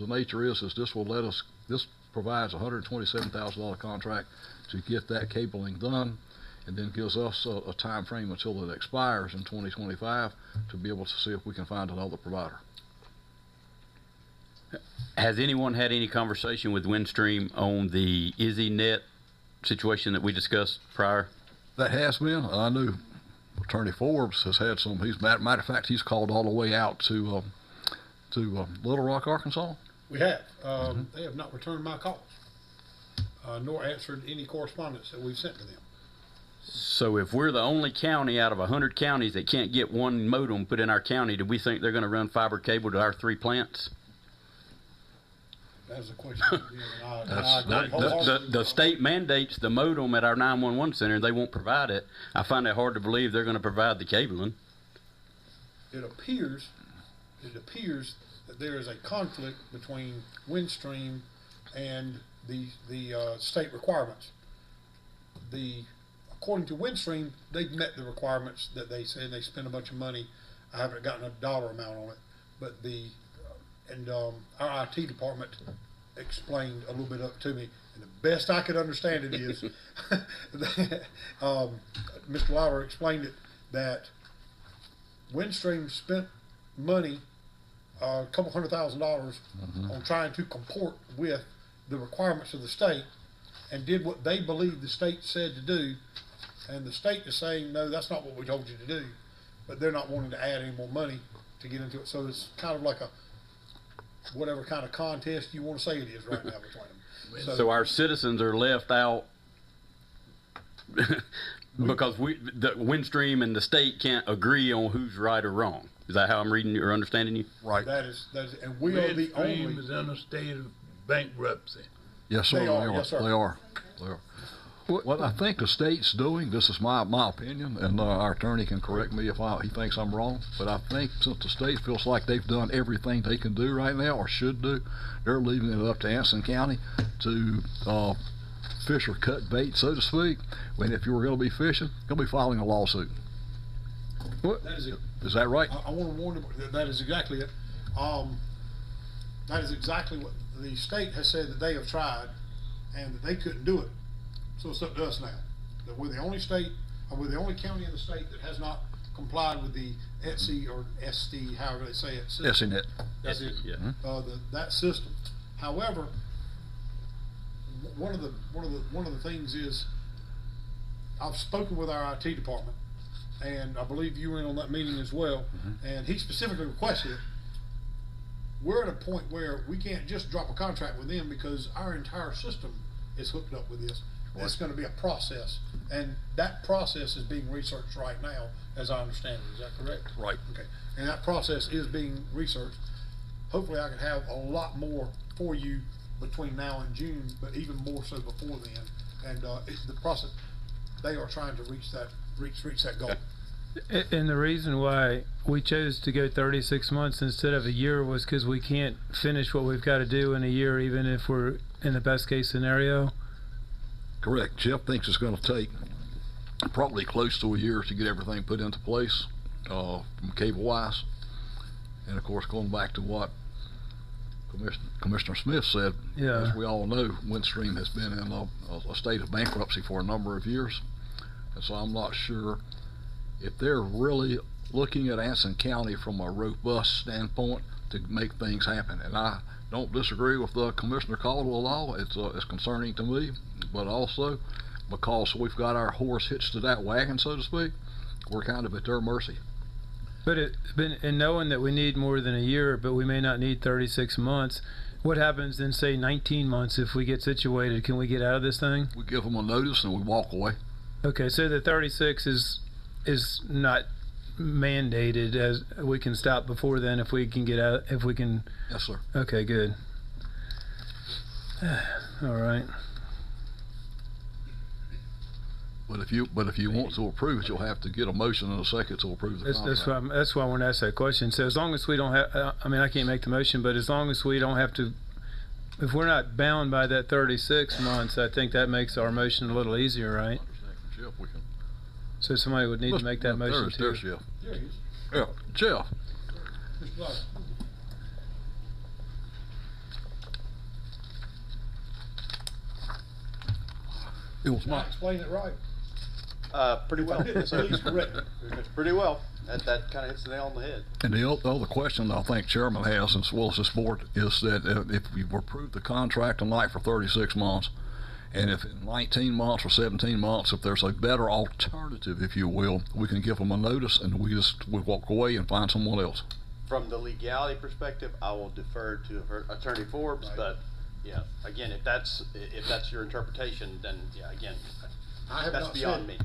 nature is this will let us, this provides a $127,000 contract to get that cabling done, and then gives us a time frame until it expires in 2025 to be able to see if we can find another provider. Has anyone had any conversation with Windstream on the IZzyNet situation that we discussed prior? That has been. I knew Attorney Forbes has had some. Matter of fact, he's called all the way out to Little Rock, Arkansas. We have. They have not returned my calls, nor answered any correspondence that we've sent to them. So if we're the only county out of 100 counties that can't get one modem put in our county, do we think they're going to run fiber cable to our 3 plants? That's a question. The state mandates the modem at our 911 center. They won't provide it. I find it hard to believe they're going to provide the cabling. It appears that there is a conflict between Windstream and the state requirements. According to Windstream, they've met the requirements that they said. They spent a bunch of money. I haven't gotten a dollar amount on it, but our IT department explained a little bit up to me, and the best I could understand it is, Mr. Wilder explained it, that Windstream spent money, a couple $100,000 on trying to comport with the requirements of the state, and did what they believed the state said to do, and the state is saying, no, that's not what we told you to do, but they're not wanting to add any more money to get into it. So it's kind of like a, whatever kind of contest you want to say it is right now between them. So our citizens are left out because the Windstream and the state can't agree on who's right or wrong. Is that how I'm reading you or understanding you? Right. That is, and we are the only. Windstream is in a state of bankruptcy. Yes, sir. They are. Yes, sir. They are. What I think the state's doing, this is my opinion, and our attorney can correct me if he thinks I'm wrong, but I think since the state feels like they've done everything they can do right now, or should do, they're leaving it up to Anson County to fish or cut bait, so to speak, when if you were going to be fishing, you're going to be filing a lawsuit. What? That is it. Is that right? I want to warn you, that is exactly it. That is exactly what the state has said that they have tried, and that they couldn't do it. So it's up to us now. That we're the only state, or we're the only county in the state that has not complied with the ETSI or SD, however they say it. ETSI-net. That's it. Yeah. That system. However, one of the things is, I've spoken with our IT department, and I believe you were in on that meeting as well, and he specifically requested it. We're at a point where we can't just drop a contract with them because our entire system is hooked up with this. It's going to be a process, and that process is being researched right now, as I understand it. Is that correct? Right. Okay. And that process is being researched. Hopefully I can have a lot more for you between now and June, but even more so before then. And it's the process, they are trying to reach that goal. And the reason why we chose to go 36 months instead of a year was because we can't finish what we've got to do in a year, even if we're in the best case scenario. Correct. Jeff thinks it's going to take probably close to a year to get everything put into place from cable-wise. And of course, going back to what Commissioner Smith said, as we all know, Windstream has been in a state of bankruptcy for a number of years. And so I'm not sure if they're really looking at Anson County from a robust standpoint to make things happen. And I don't disagree with Commissioner Caldwell at all. It's concerning to me, but also because we've got our horse hitched to that wagon, so to speak, we're kind of at their mercy. But in knowing that we need more than a year, but we may not need 36 months, what happens in, say, 19 months if we get situated? Can we get out of this thing? We give them a notice and we walk away. Okay, so the 36 is not mandated, as we can stop before then if we can get out, if we can. Yes, sir. Okay, good. All right. But if you want to approve it, you'll have to get a motion in a second to approve the contract. That's why I want to ask that question. So as long as we don't have, I mean, I can't make the motion, but as long as we don't have to, if we're not bound by that 36 months, I think that makes our motion a little easier, right? Jeff, we can. So somebody would need to make that motion too. There's Jeff. There he is. Yeah, Jeff. Mr. Lodge. It was Did I explain it right? Pretty well. Yes, sir. Please correct me. Pretty well. That kind of hits the nail on the head. And the other question I think Chairman has, as well as this board, is that if we approve the contract tonight for 36 months, and if in 19 months or 17 months, if there's a better alternative, if you will, we can give them a notice and we walk away and find someone else. From the legality perspective, I will defer to Attorney Forbes, Right. But yeah, again, if that's your interpretation, then yeah, again, that's beyond me.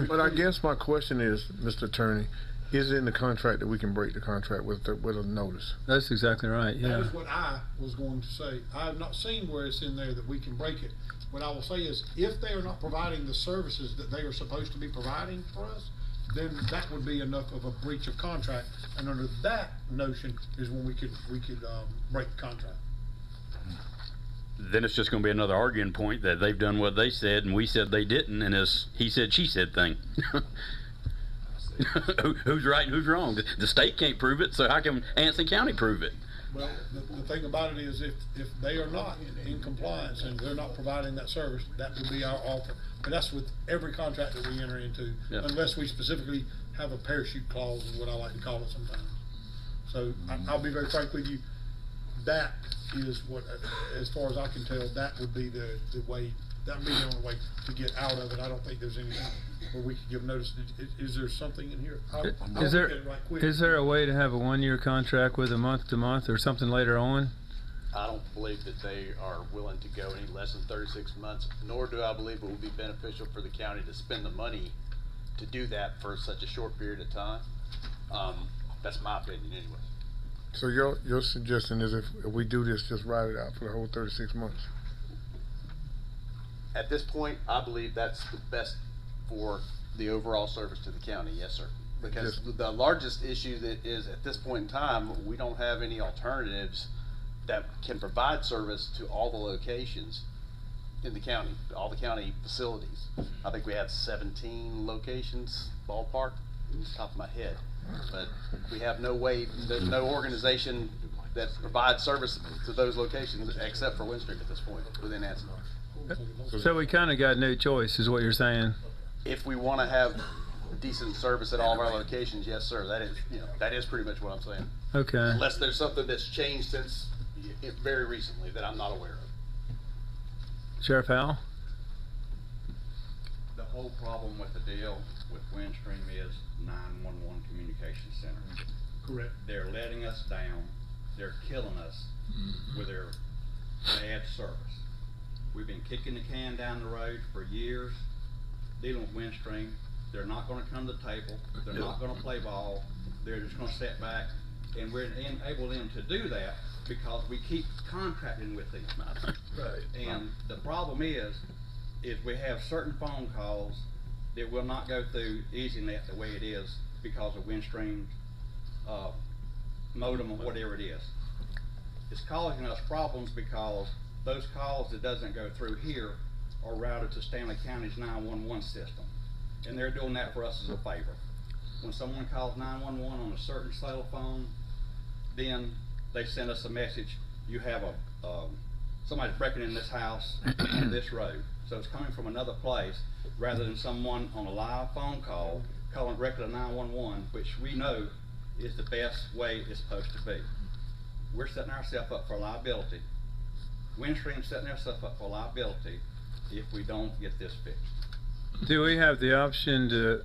But I guess my question is, Mr. Attorney, is it in the contract that we can break the contract with a notice? That's exactly right, yeah. That is what I was going to say. I have not seen where it's in there that we can break it. What I will say is, if they are not providing the services that they are supposed to be providing for us, then that would be enough of a breach of contract. And under that notion is when we could break the contract. Then it's just going to be another arguing point that they've done what they said and we said they didn't, and it's he said, she said thing. Who's right and who's wrong? The state can't prove it, so how can Anson County prove it? Well, the thing about it is if they are not in compliance and they're not providing that service, that would be our offer. But that's with every contract that we enter into, Yeah. unless we specifically have a parachute clause is what I like to call it sometimes. So I'll be very frank with you, that is what, as far as I can tell, that would be the way, that would be the only way to get out of it. I don't think there's anything where we could give notice. Is there something in here? I'll Is look there at it right quick. is there a way to have a 1-year contract with a month-to-month or something later on? I don't believe that they are willing to go any less than 36 months, nor do I believe it will be beneficial for the county to spend the money to do that for such a short period of time. That's my opinion anyway. So your suggestion is if we do this, just ride it out for the whole 36 months? At this point, I believe that's the best for the overall service to the county, yes, sir. Because the largest issue that is at this point in time, we don't have any alternatives that can provide service to all the locations in the county, all the county facilities. I think we have 17 locations, ballpark, off the top of my head. But we have no way, there's no organization that provides service to those locations except for Windstream at this point within Anson. So we kind of got no choice, is what you're saying. If we want to have decent service at all of our locations, yes, sir. That is pretty much what I'm saying. Okay. Unless there's something that's changed since very recently that I'm not aware of. Sheriff Howell? The whole problem with the deal with Windstream is 911 communication center. Correct. They're letting us down. They're killing us with their bad service. We've been kicking the can down the road for years, dealing with Windstream. They're not going to come to the table. They're not going to play ball. They're just going to sit back, and we're unable them to do that because we keep contracting with them. Right. And the problem is we have certain phone calls that will not go through EasyNet the way it is because of Windstream's modem or whatever it is. It's causing us problems because those calls that doesn't go through here are routed to Stanley County's 911 system. And they're doing that for us as a favor. When someone calls 911 on a certain cell phone, then they send us a message, you have somebody's breaking in this house on this road. So it's coming from another place rather than someone on a live phone call calling directly to 911, which we know is the best way it's supposed to be. We're setting ourselves up for liability. Windstream's setting ourselves up for liability if we don't get this fixed. Do we have the option to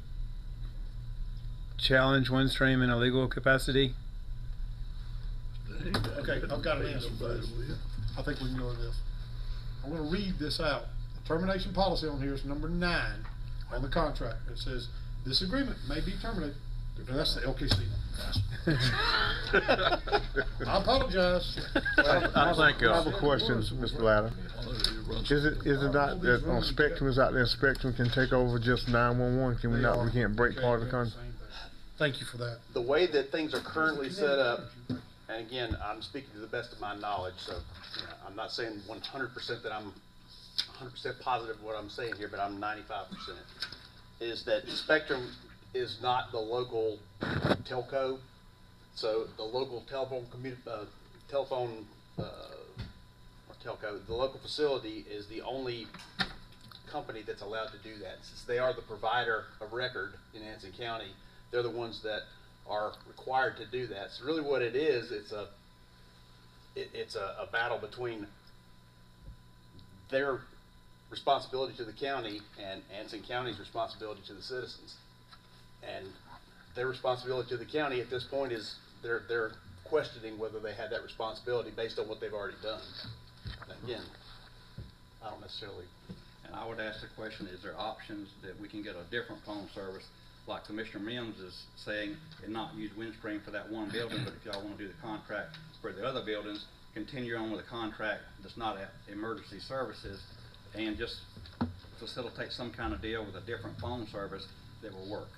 challenge Windstream in a legal capacity? Okay, I've got an answer for this. I think we can go with this. I'm gonna read this out. The termination policy on here is number 9 on the contract. It says, this agreement may be terminated. That's the LKC. I apologize. I have a question, Mr. Latta. Is it not that on Spectrum is out there, Spectrum can take over just 911? Can we not? We can't break part of the contract? Thank you for that. The way that things are currently set up, and again, I'm speaking to the best of my knowledge, so I'm not saying 100% that I'm 100% positive of what I'm saying here, but I'm 95%, is that Spectrum is not the local telco. So the local telephone, the local facility is the only company that's allowed to do that. Since they are the provider of record in Anson County, they're the ones that are required to do that. So really what it is, it's a battle between their responsibility to the county and Anson County's responsibility to the citizens. And their responsibility to the county at this point is they're questioning whether they had that responsibility based on what they've already done. And again, I don't necessarily. And I would ask the question, is there options that we can get a different phone service, like Commissioner Mims is saying, and not use Windstream for that one building, but if y'all want to do the contract for the other buildings, continue on with a contract that's not at emergency services, and just facilitate some kind of deal with a different phone service that will work.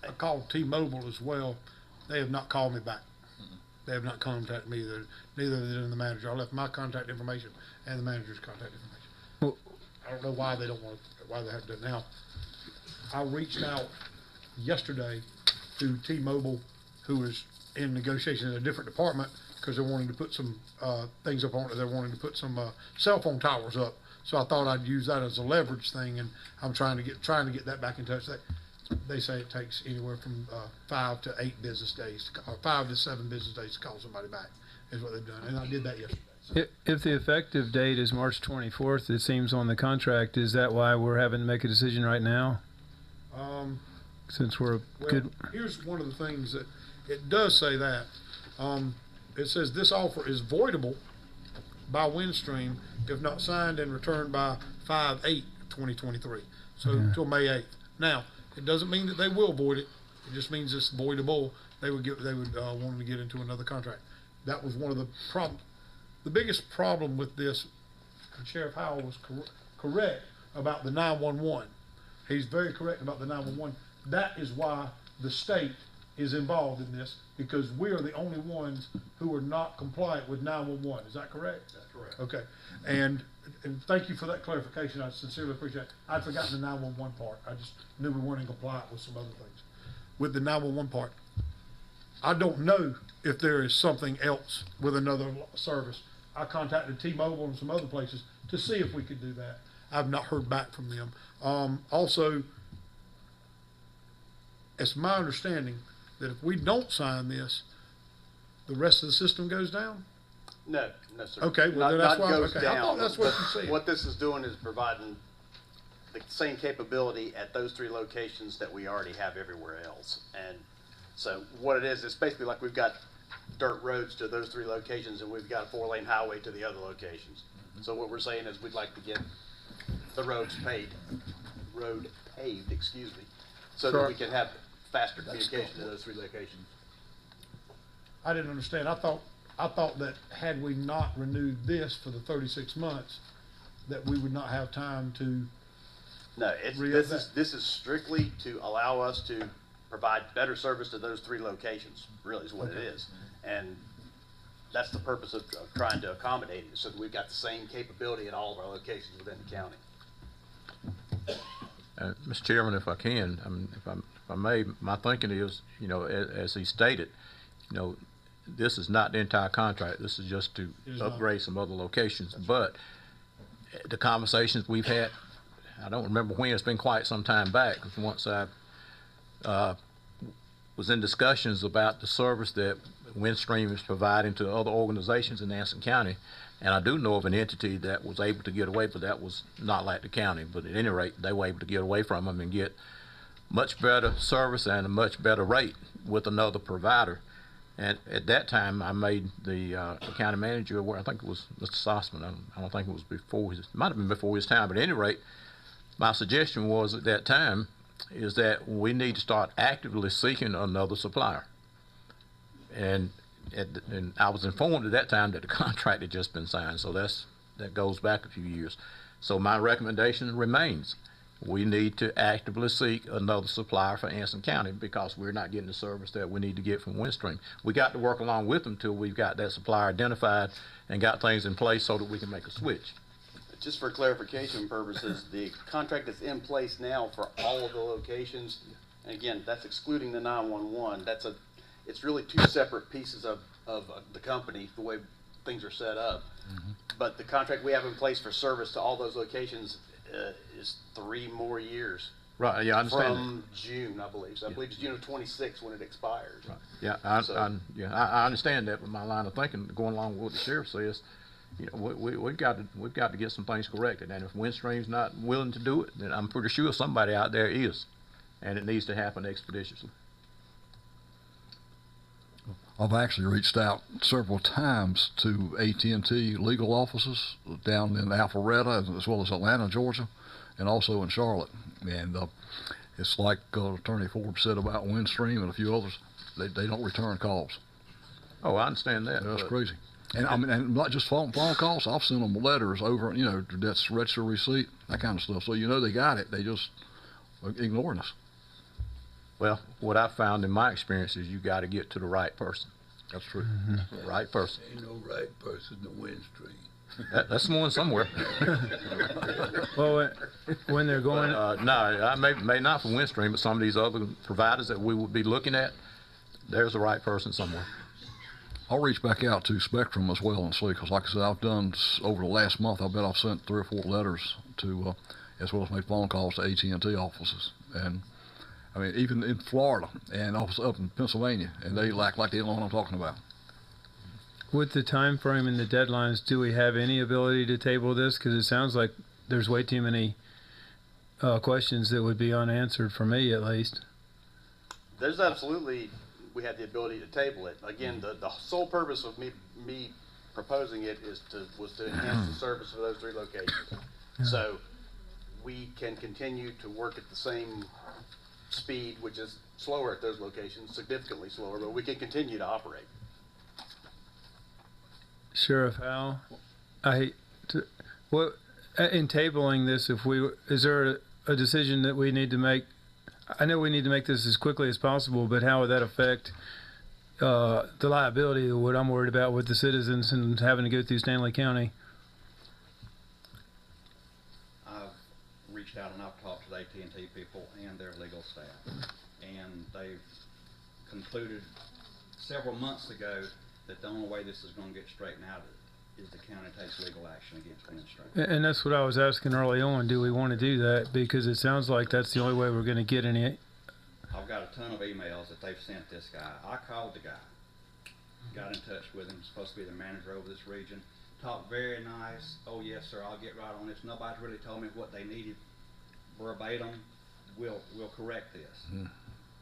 I called T-Mobile as well. They have not called me back. They have not contacted me either. Neither did the manager. I left my contact information and the manager's contact information. I don't know why they don't want to, why they haven't done it now. I reached out yesterday to T-Mobile, who was in negotiations in a different department, because they're wanting to put some, things up on it. They're wanting to put some, cell phone towers up. So I thought I'd use that as a leverage thing, and I'm trying to get that back in touch. They say it takes anywhere from 5 to 8 business days, or 5 to 7 business days to call somebody back, is what they've done, and I did that yesterday. If the effective date is March 24th, it seems on the contract, is that why we're having to make a decision right now? Since we're good. Here's one of the things that it does say that. It says this offer is voidable by Windstream if not signed and returned by 5/8/2023. So until May 8th. Now, it doesn't mean that they will void it. It just means it's voidable. They would want to get into another contract. That was one of the problems. The biggest problem with this, and Sheriff Howell was correct about the 911. He's very correct about the 911. That is why the state is involved in this, because we are the only ones who are not compliant with 911. Is that correct? That's correct. Okay. And thank you for that clarification. I sincerely appreciate it. I'd forgotten the 911 part. I just knew we weren't in compliance with some other things. With the 911 part, I don't know if there is something else with another service. I contacted T-Mobile and some other places to see if we could do that. I've not heard back from them. Also, it's my understanding that if we don't sign this, the rest of the system goes down? No, sir. Okay, well, then that's why, goes okay, I down, thought that's what but you said. What this is doing is providing the same capability at those 3 locations that we already have everywhere else. And so what it is, it's basically like we've got dirt roads to those 3 locations and we've got a 4-lane highway to the other locations. So what we're saying is we'd like to get the road paved, so that we can have faster communication to those 3 locations. I didn't understand. I thought that had we not renewed this for the 36 months, that we would not have time to. No, this is strictly to allow us to provide better service to those 3 locations, really is what it is. And that's the purpose of trying to accommodate it, so that we've got the same capability at all of our locations within the county. Mr. Chairman, if I can, if I may, my thinking is, as he stated, this is not the entire contract. This is just to upgrade some other locations. But the conversations we've had, I don't remember when, it's been quite some time back, because once I was in discussions about the service that Windstream is providing to other organizations in Anson County, and I do know of an entity that was able to get away, but that was not like the county. But at any rate, they were able to get away from them and get much better service and a much better rate with another provider. And at that time, I made the county manager aware. I think it was Mr. Sossman. I don't think it was before his, it might have been before his time. But at any rate, my suggestion was at that time is that we need to start actively seeking another supplier. And I was informed at that time that the contract had just been signed, so that goes back a few years. So my recommendation remains: we need to actively seek another supplier for Anson County, because we're not getting the service that we need to get from Windstream. We got to work along with them till we've got that supplier identified and got things in place so that we can make a switch. Just for clarification purposes, the contract is in place now for all of the locations, and again, that's excluding the 911. It's really 2 separate pieces of the company, the way things are set up. But the contract we have in place for service to all those locations is 3 more years. Right, yeah, I understand. From June, I believe. So I believe it's June of 26 when it expires. Right. Yeah, I understand that, but my line of thinking, going along with what the sheriff says, we've got to get some things corrected. And if Windstream's not willing to do it, then I'm pretty sure somebody out there is, and it needs to happen expeditiously. I've actually reached out several times to AT&T legal offices down in Alpharetta, as well as Atlanta, Georgia, and also in Charlotte. And it's like Attorney Forbes said about Windstream and a few others, they don't return calls. Oh, I understand that. That's crazy. And I mean, and not just phone calls. I've sent them letters over, that's register receipt, that kind of stuff. So they got it. They just ignoring us. Well, what I found in my experience is you got to get to the right person. That's true. The right person. Ain't no right person to Windstream. That's one somewhere. Well, when they're going, no, I may not for Windstream, but some of these other providers that we will be looking at, there's the right person somewhere. I'll reach back out to Spectrum as well and see, because like I said, I've done, over the last month, I bet I've sent 3 or 4 letters to, as well as made phone calls to AT&T offices. And, I mean, even in Florida and office up in Pennsylvania, and they act like they don't know what I'm talking about. With the time frame and the deadlines, do we have any ability to table this? Because it sounds like there's way too many questions that would be unanswered, for me at least. There's absolutely, we had the ability to table it. Again, the sole purpose of me proposing it was to enhance the service of those 3 locations. Yeah. So we can continue to work at the same speed, which is slower at those locations, significantly slower, but we can continue to operate. Sheriff Howell, I hate to, what, in tabling this, is there a decision that we need to make? I know we need to make this as quickly as possible, but how would that affect the liability of what I'm worried about with the citizens and having to go through Stanley County? I've reached out and I've talked to the AT&T people and their legal staff, and they've concluded several months ago that the only way this is going to get straightened out is the county takes legal action against Windstream. And that's what I was asking early on. Do we want to do that? Because it sounds like that's the only way we're going to get any. I've got a ton of emails that they've sent this guy. I called the guy, got in touch with him, supposed to be the manager over this region, talked very nice. Oh yes sir, I'll get right on this. Nobody's really told me what they needed verbatim. We'll correct this.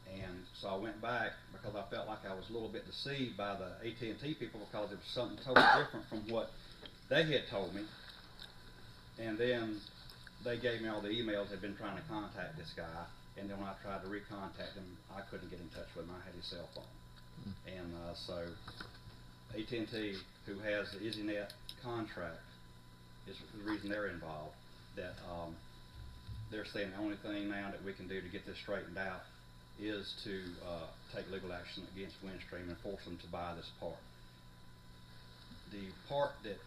And so I went back because I felt like I was a little bit deceived by the AT&T people, because it was something totally different from what they had told me. And then they gave me all the emails. They'd been trying to contact this guy, and then when I tried to recontact him, I couldn't get in touch with him. I had his cell phone. And so AT&T, who has the EasyNet contract, is the reason they're involved. That they're saying the only thing now that we can do to get this straightened out is to take legal action against Windstream and force them to buy this part. The part that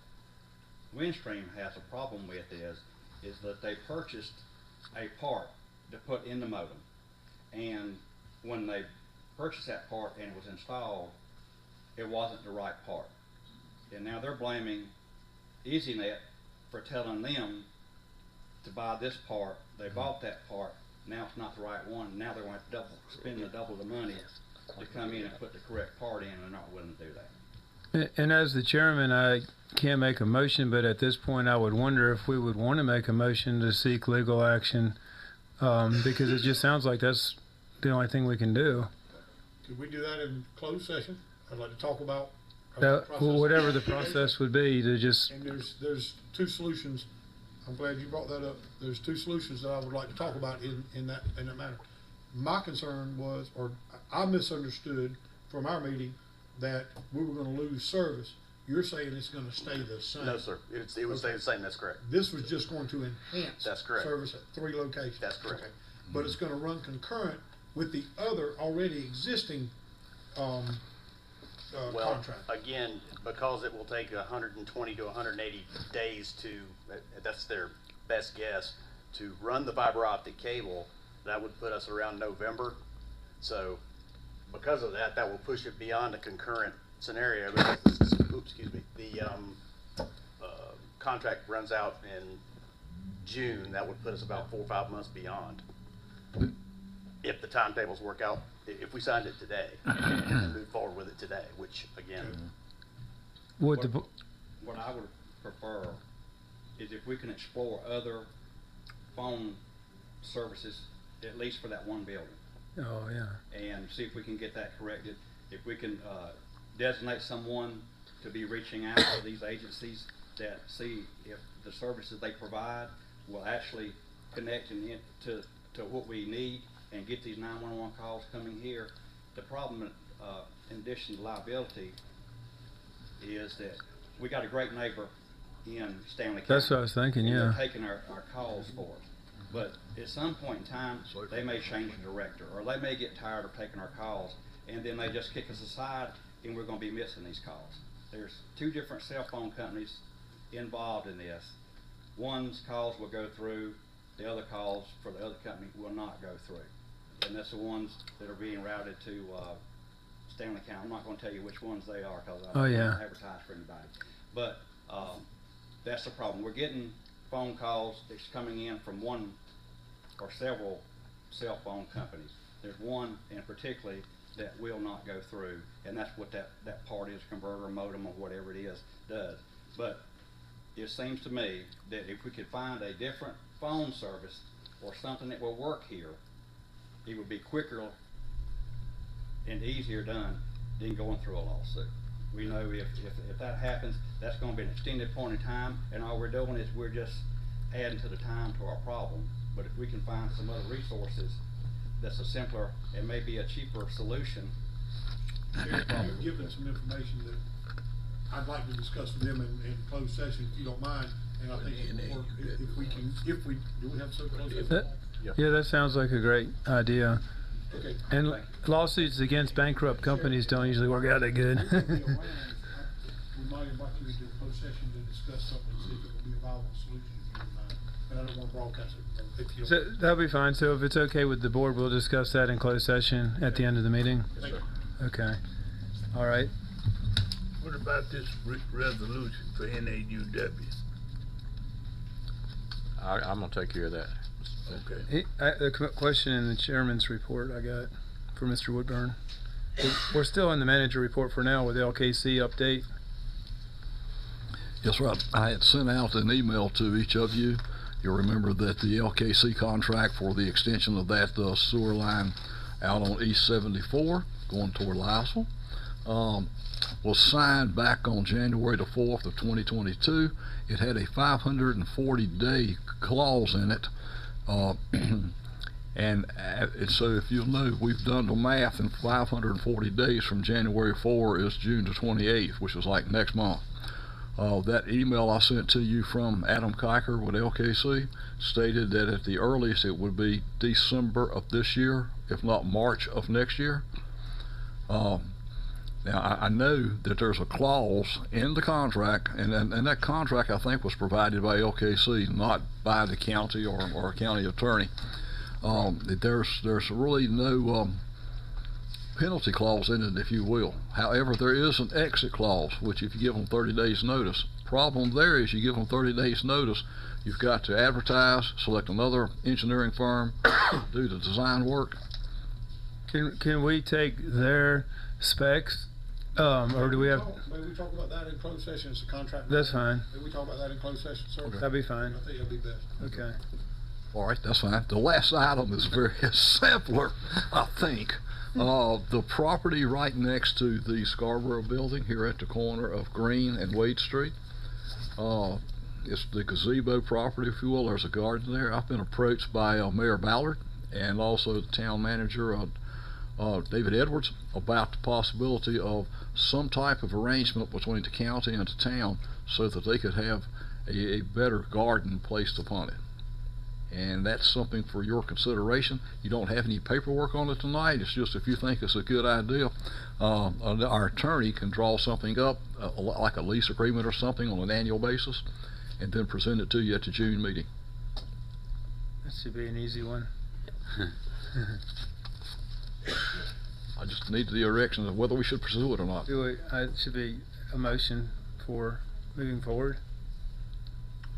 Windstream has a problem with is that they purchased a part to put in the modem, and when they purchased that part and it was installed, it wasn't the right part. And now they're blaming EasyNet for telling them to buy this part. They bought that part. Now it's not the right one. Now they're going to have to spend double the money to come in and put the correct part in, and they're not willing to do that. And as the chairman, I can't make a motion, but at this point I would wonder if we would want to make a motion to seek legal action, because it just sounds like that's the only thing we can do. Could we do that in closed session? I'd like to talk about whatever the process would be to just... And there's 2 solutions. I'm glad you brought that up. There's 2 solutions that I would like to talk about in that matter. My concern was, or I misunderstood from our meeting, that we were going to lose service. You're saying it's going to stay the same. No, sir. It would stay the same. That's correct. This was just going to enhance That's correct. service at 3 locations. That's correct. Okay. But it's going to run concurrent with the other already existing contract. Again, because it will take 120 to 180 days that's their best guess, to run the fiber optic cable, that would put us around November. So because of that, that will push it beyond a concurrent scenario. Oops, excuse me. The contract runs out in June. That would put us about 4 or 5 months beyond, if the timetables work out. If we signed it today and move forward with it today, which again, what I would prefer is if we can explore other phone services, at least for that one building. Oh yeah. And see if we can get that corrected. If we can designate someone to be reaching out to these agencies that see if the services they provide will actually connect to what we need and get these 911 calls coming here. The problem, in addition to liability, is that we got a great neighbor in Stanley County. That's what I was thinking, yeah. They're taking our calls for us. But at some point in time, they may change the director, or they may get tired of taking our calls, and then they just kick us aside, and we're going to be missing these calls. There's 2 different cell phone companies involved in this. One's calls will go through, the other calls for the other company will not go through. And that's the ones that are being routed to Stanley County. I'm not gonna tell you which ones they are, cause I Oh, don't yeah. advertise for anybody. But, that's the problem. We're getting phone calls that's coming in from one or several cell phone companies. There's one in particularly that will not go through, and that's what that part is, converter, modem, or whatever it is, does. But it seems to me that if we could find a different phone service or something that will work here, it would be quicker and easier done than going through a lawsuit. We know if that happens, that's gonna be an extended point in time, and all we're doing is we're just adding to the time to our problem. But if we can find some other resources that's a simpler and maybe a cheaper solution. You've given some information that I'd like to discuss with them in closed session, if you don't mind, and I think it will work if we, do we have some closed session? Yeah, that sounds like a great idea. Okay. And lawsuits against bankrupt companies don't usually work out that good. We might invite you into a closed session to discuss something, see if it will be a viable solution if you don't mind. And I don't want to broadcast it if you don't. So that'll be fine. So if it's okay with the board, we'll discuss that in closed session at the end of the meeting. Thank you. Okay. All right. What about this resolution for NAUW? I'm gonna take care of that. Okay. The question in the chairman's report I got for Mr. Woodburn. We're still in the manager report for now with the LKC update. Yes, right. I had sent out an email to each of you. You'll remember that the LKC contract for the extension of that sewer line out on East 74 going toward Lysville was signed back on January the 4th of 2022. It had a 540-day clause in it. And so if you'll know, we've done the math, and 540 days from January 4 is June the 28th, which is like next month. That email I sent to you from Adam Kiker with LKC stated that at the earliest it would be December of this year, if not March of next year. Now, I know that there's a clause in the contract, and that contract, I think, was provided by LKC, not by the county or a county attorney. There's really no penalty clause in it, if you will. However, there is an exit clause, which if you give them 30 days notice. Problem there is you give them 30 days notice, you've got to advertise, select another engineering firm, do the design work. Can we take their specs, or do we have? Maybe we talk about that in closed session. It's a contract. That's fine. Maybe we talk about that in closed session, sir. Okay. That'd be fine. I think that'd be best. Okay. All right, that's fine. The last item is very simpler, I think. The property right next to the Scarborough building here at the corner of Green and Wade Street. It's the gazebo property, if you will. There's a garden there. I've been approached by Mayor Ballard and also the town manager, David Edwards, about the possibility of some type of arrangement between the county and the town so that they could have a better garden placed upon it. And that's something for your consideration. You don't have any paperwork on it tonight. It's just if you think it's a good idea, our attorney can draw something up, like a lease agreement or something on an annual basis, and then present it to you at the June meeting. That should be an easy one. I just need the direction of whether we should pursue it or not. It should be a motion for moving forward.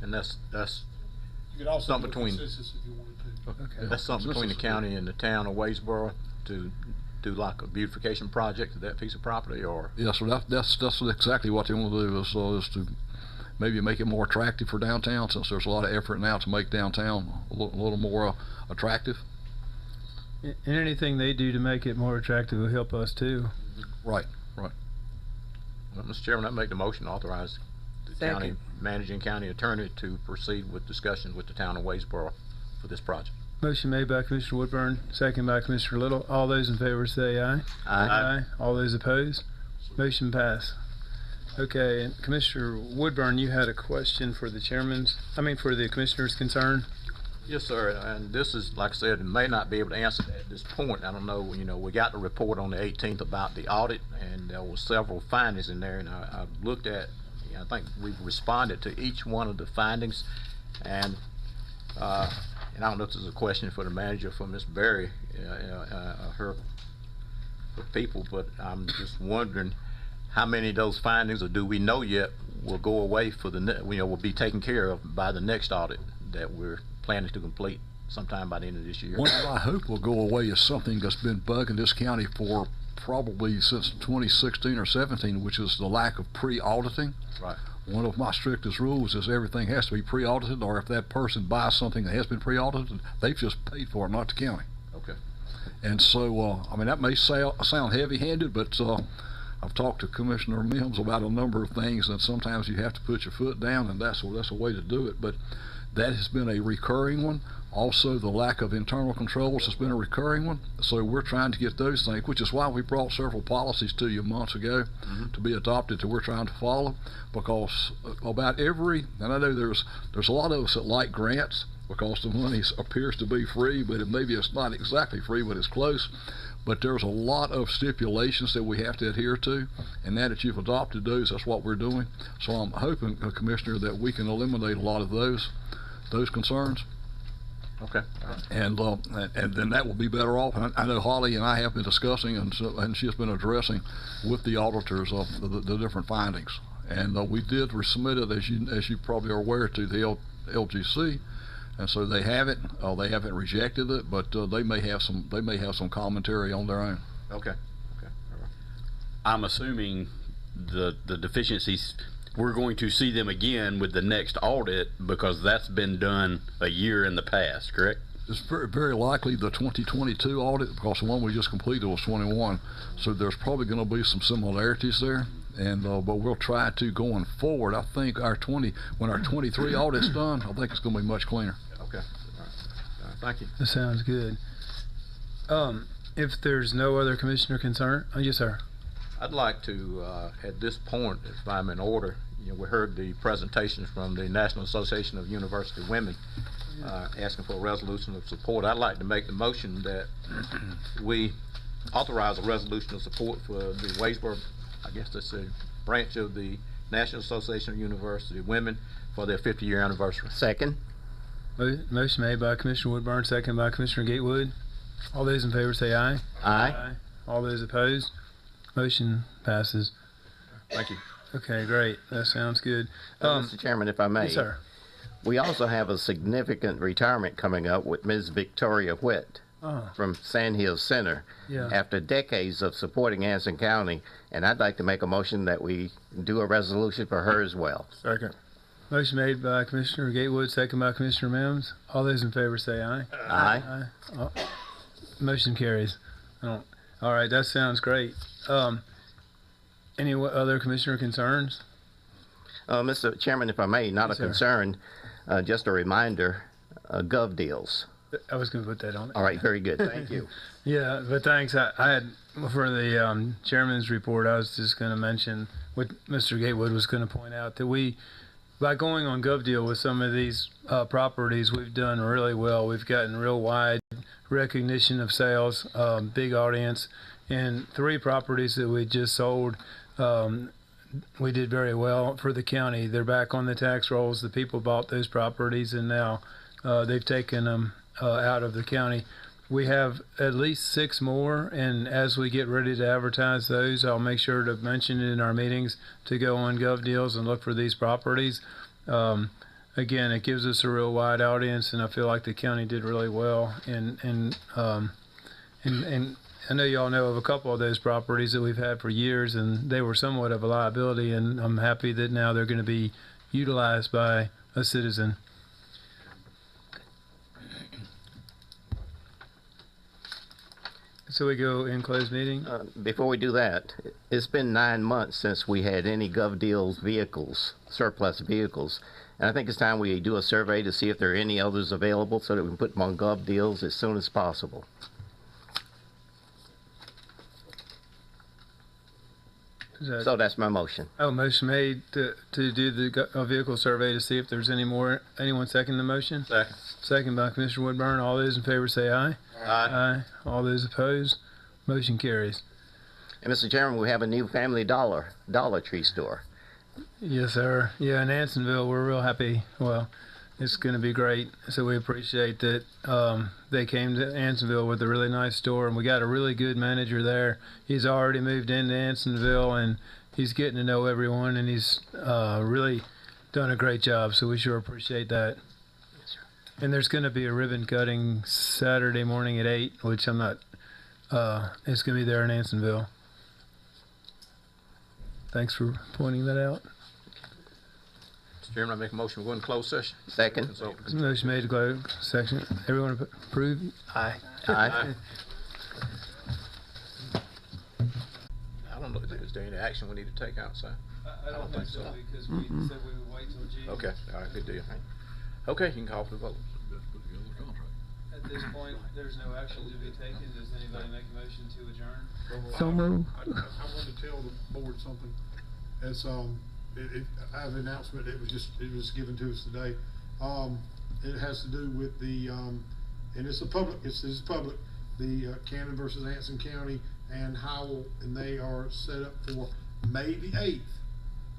And that's You could also something do a between consensus if you wanted to. Okay. that's something between the county and the town of Wadesboro to do like a beautification project to that piece of property, or Yes, so that's exactly what they want to do is to maybe make it more attractive for downtown, since there's a lot of effort now to make downtown a little more attractive. And anything they do to make it more attractive will help us too. Right. Well, Mr. Chairman, I make the motion to authorize the Second. county managing county attorney to proceed with discussions with the town of Wadesboro for this project. Motion made by Commissioner Woodburn, second by Commissioner Little. All those in favor say aye. Aye. All those opposed? Motion passed. Okay, and Commissioner Woodburn, you had a question for the for the commissioner's concern? Yes, sir, and this is, like I said, may not be able to answer that at this point. I don't know, we got the report on the 18th about the audit, and there were several findings in there, and I looked at, I think we've responded to each one of the findings, and I don't know if this is a question for the manager, for Ms. Berry, her for people, but I'm just wondering how many of those findings, or do we know yet, will go away for the, will be taken care of by the next audit that we're planning to complete sometime by the end of this year? One that I hope will go away is something that's been bugging this county for probably since 2016 or 17, which is the lack of pre-auditing. Right. One of my strictest rules is everything has to be pre-audited, or if that person buys something that has been pre-audited, they've just paid for it, not the county. Okay. And so, I mean, that may sound heavy-handed, but I've talked to Commissioner Mims about a number of things, and sometimes you have to put your foot down, and that's a way to do it. But that has been a recurring one. Also, the lack of internal controls has been a recurring one. So we're trying to get those things, which is why we brought several policies to you months ago to be adopted that we're trying to follow. Because about every, and I know there's a lot of us that like grants because the money appears to be free, but maybe it's not exactly free, but it's close. But there's a lot of stipulations that we have to adhere to, and now that you've adopted those, that's what we're doing. So I'm hoping, Commissioner, that we can eliminate a lot of those concerns. Okay. And then that will be better off. And I know Holly and I have been discussing, and she's been addressing with the auditors of the different findings. And we did resubmit it, as you probably are aware, to the LGC, and so they have it. They haven't rejected it, but they may have some commentary on their own. Okay. Okay. All right. I'm assuming the deficiencies, we're going to see them again with the next audit because that's been done a year in the past, correct? It's very, very likely the 2022 audit, because the one we just completed was 21. So there's probably going to be some similarities there. And but we'll try to, going forward, I think when our 23 audit's done, I think it's going to be much cleaner. Okay. All right. Thank you. That sounds good. If there's no other commissioner concern, yes, sir. I'd like to, at this point, if I'm in order, we heard the presentations from the National Association of University Women asking for a resolution of support. I'd like to make the motion that we authorize a resolution of support for the Waysboro, I guess that's a branch of the National Association of University Women, for their 50-year anniversary. Second. Motion made by Commissioner Woodburn, second by Commissioner Gatewood. All those in favor say aye. Aye. All those opposed? Motion passes. Thank you. Okay, great. That sounds good. Mr. Chairman, if I may. Yes, sir. We also have a significant retirement coming up with Ms. Victoria Witt from Sand Hill Center. Yeah. After decades of supporting Anson County, and I'd like to make a motion that we do a resolution for her as well. Second. Motion made by Commissioner Gatewood, second by Commissioner Mims. All those in favor say aye. Aye. Motion carries. All right, that sounds great. Any other commissioner concerns? Mr. Chairman, if I may, not Yes, a concern, just a reminder, gov deals. I was going to put that on. All right, very good. Thank you. Yeah, but thanks. I had, for the chairman's report, I was just going to mention what Mr. Gatewood was going to point out, that by going on GovDeal with some of these properties, we've done really well. We've gotten real wide recognition of sales, big audience, and 3 properties that we just sold, we did very well for the county. They're back on the tax rolls. The people bought those properties, and now they've taken them out of the county. We have at least 6 more, and as we get ready to advertise those, I'll make sure to mention it in our meetings to go on GovDeals and look for these properties. Again, it gives us a real wide audience, and I feel like the county did really well. And I know y'all know of a couple of those properties that we've had for years, and they were somewhat of a liability, and I'm happy that now they're going to be utilized by a citizen. So we go in closed meeting? Before we do that, it's been 9 months since we had any GovDeals vehicles, surplus vehicles. And I think it's time we do a survey to see if there are any others available so that we can put them on GovDeals as soon as possible. So that's my motion. Oh, motion made to do the vehicle survey to see if there's anyone second the motion? Second. Second by Commissioner Woodburn. All those in favor say aye. Aye. All those opposed? Motion carries. And Mr. Chairman, we have a new Family Dollar Tree store. Yes, sir. Yeah, in Ansonville, we're real happy. Well, It's going to be great. So we appreciate that they came to Ansonville with a really nice store, and we got a really good manager there. He's already moved into Ansonville, and he's getting to know everyone, and he's really done a great job. So we sure appreciate that. And there's going to be a ribbon cutting Saturday morning at 8, which I'm not. It's going to be there in Ansonville. Thanks for pointing that out. Mr. Chairman, I make a motion, we go in closed session. Second. Motion made to go section. Everyone approve? Aye. Aye. I don't know, is there any action we need to take outside? I don't think so, because we said we would wait till June. Okay, all right, good deal. Okay, you can call for the vote. At this point, there's no action to be taken. Does anybody make a motion to adjourn? So moved. I wanted to tell the board something. As I have an announcement. It was given to us today. It has to do with the and it's public. It's public. The Cannon versus Anson County and Howell, and they are set up for May the 8th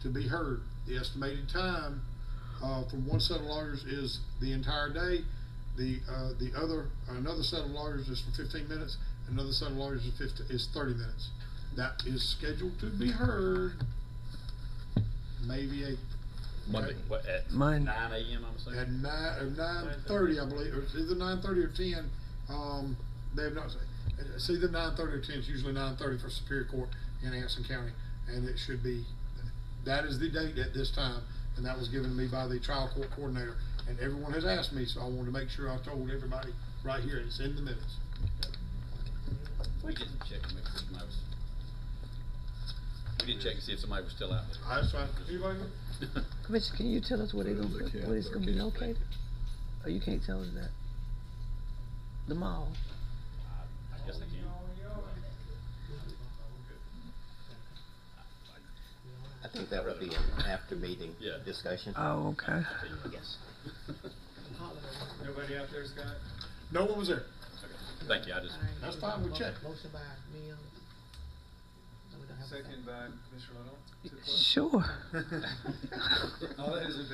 to be heard. The estimated time from one set of lawyers is the entire day. Another set of lawyers is for 15 minutes. Another set of lawyers is 30 minutes. That is scheduled to be heard May the 8th. Monday. What, at Monday. 9 a.m. I'm saying? At 9:30, I believe, or it's either 9:30 or 10. They have not said. It's either 9:30 or 10. It's usually 9:30 for Superior Court in Anson County, and it should be. That is the date at this time, and that was given to me by the trial court coordinator. And everyone has asked me, so I wanted to make sure I told everybody right here. It's in the minutes. We didn't check to make sure somebody was. We didn't check to see if somebody was still out there. That's fine. Anybody? Commissioner, can you tell us where where it's gonna be located? Or you can't tell us that? The mall. I guess I can. I think that would be an after meeting discussion. Oh, okay. Yes. Nobody out there, Scott? No one was there. Okay. Thank you. I just. That's fine. We checked. Motion by Mills. Second by Commissioner Little. Sure. All that is in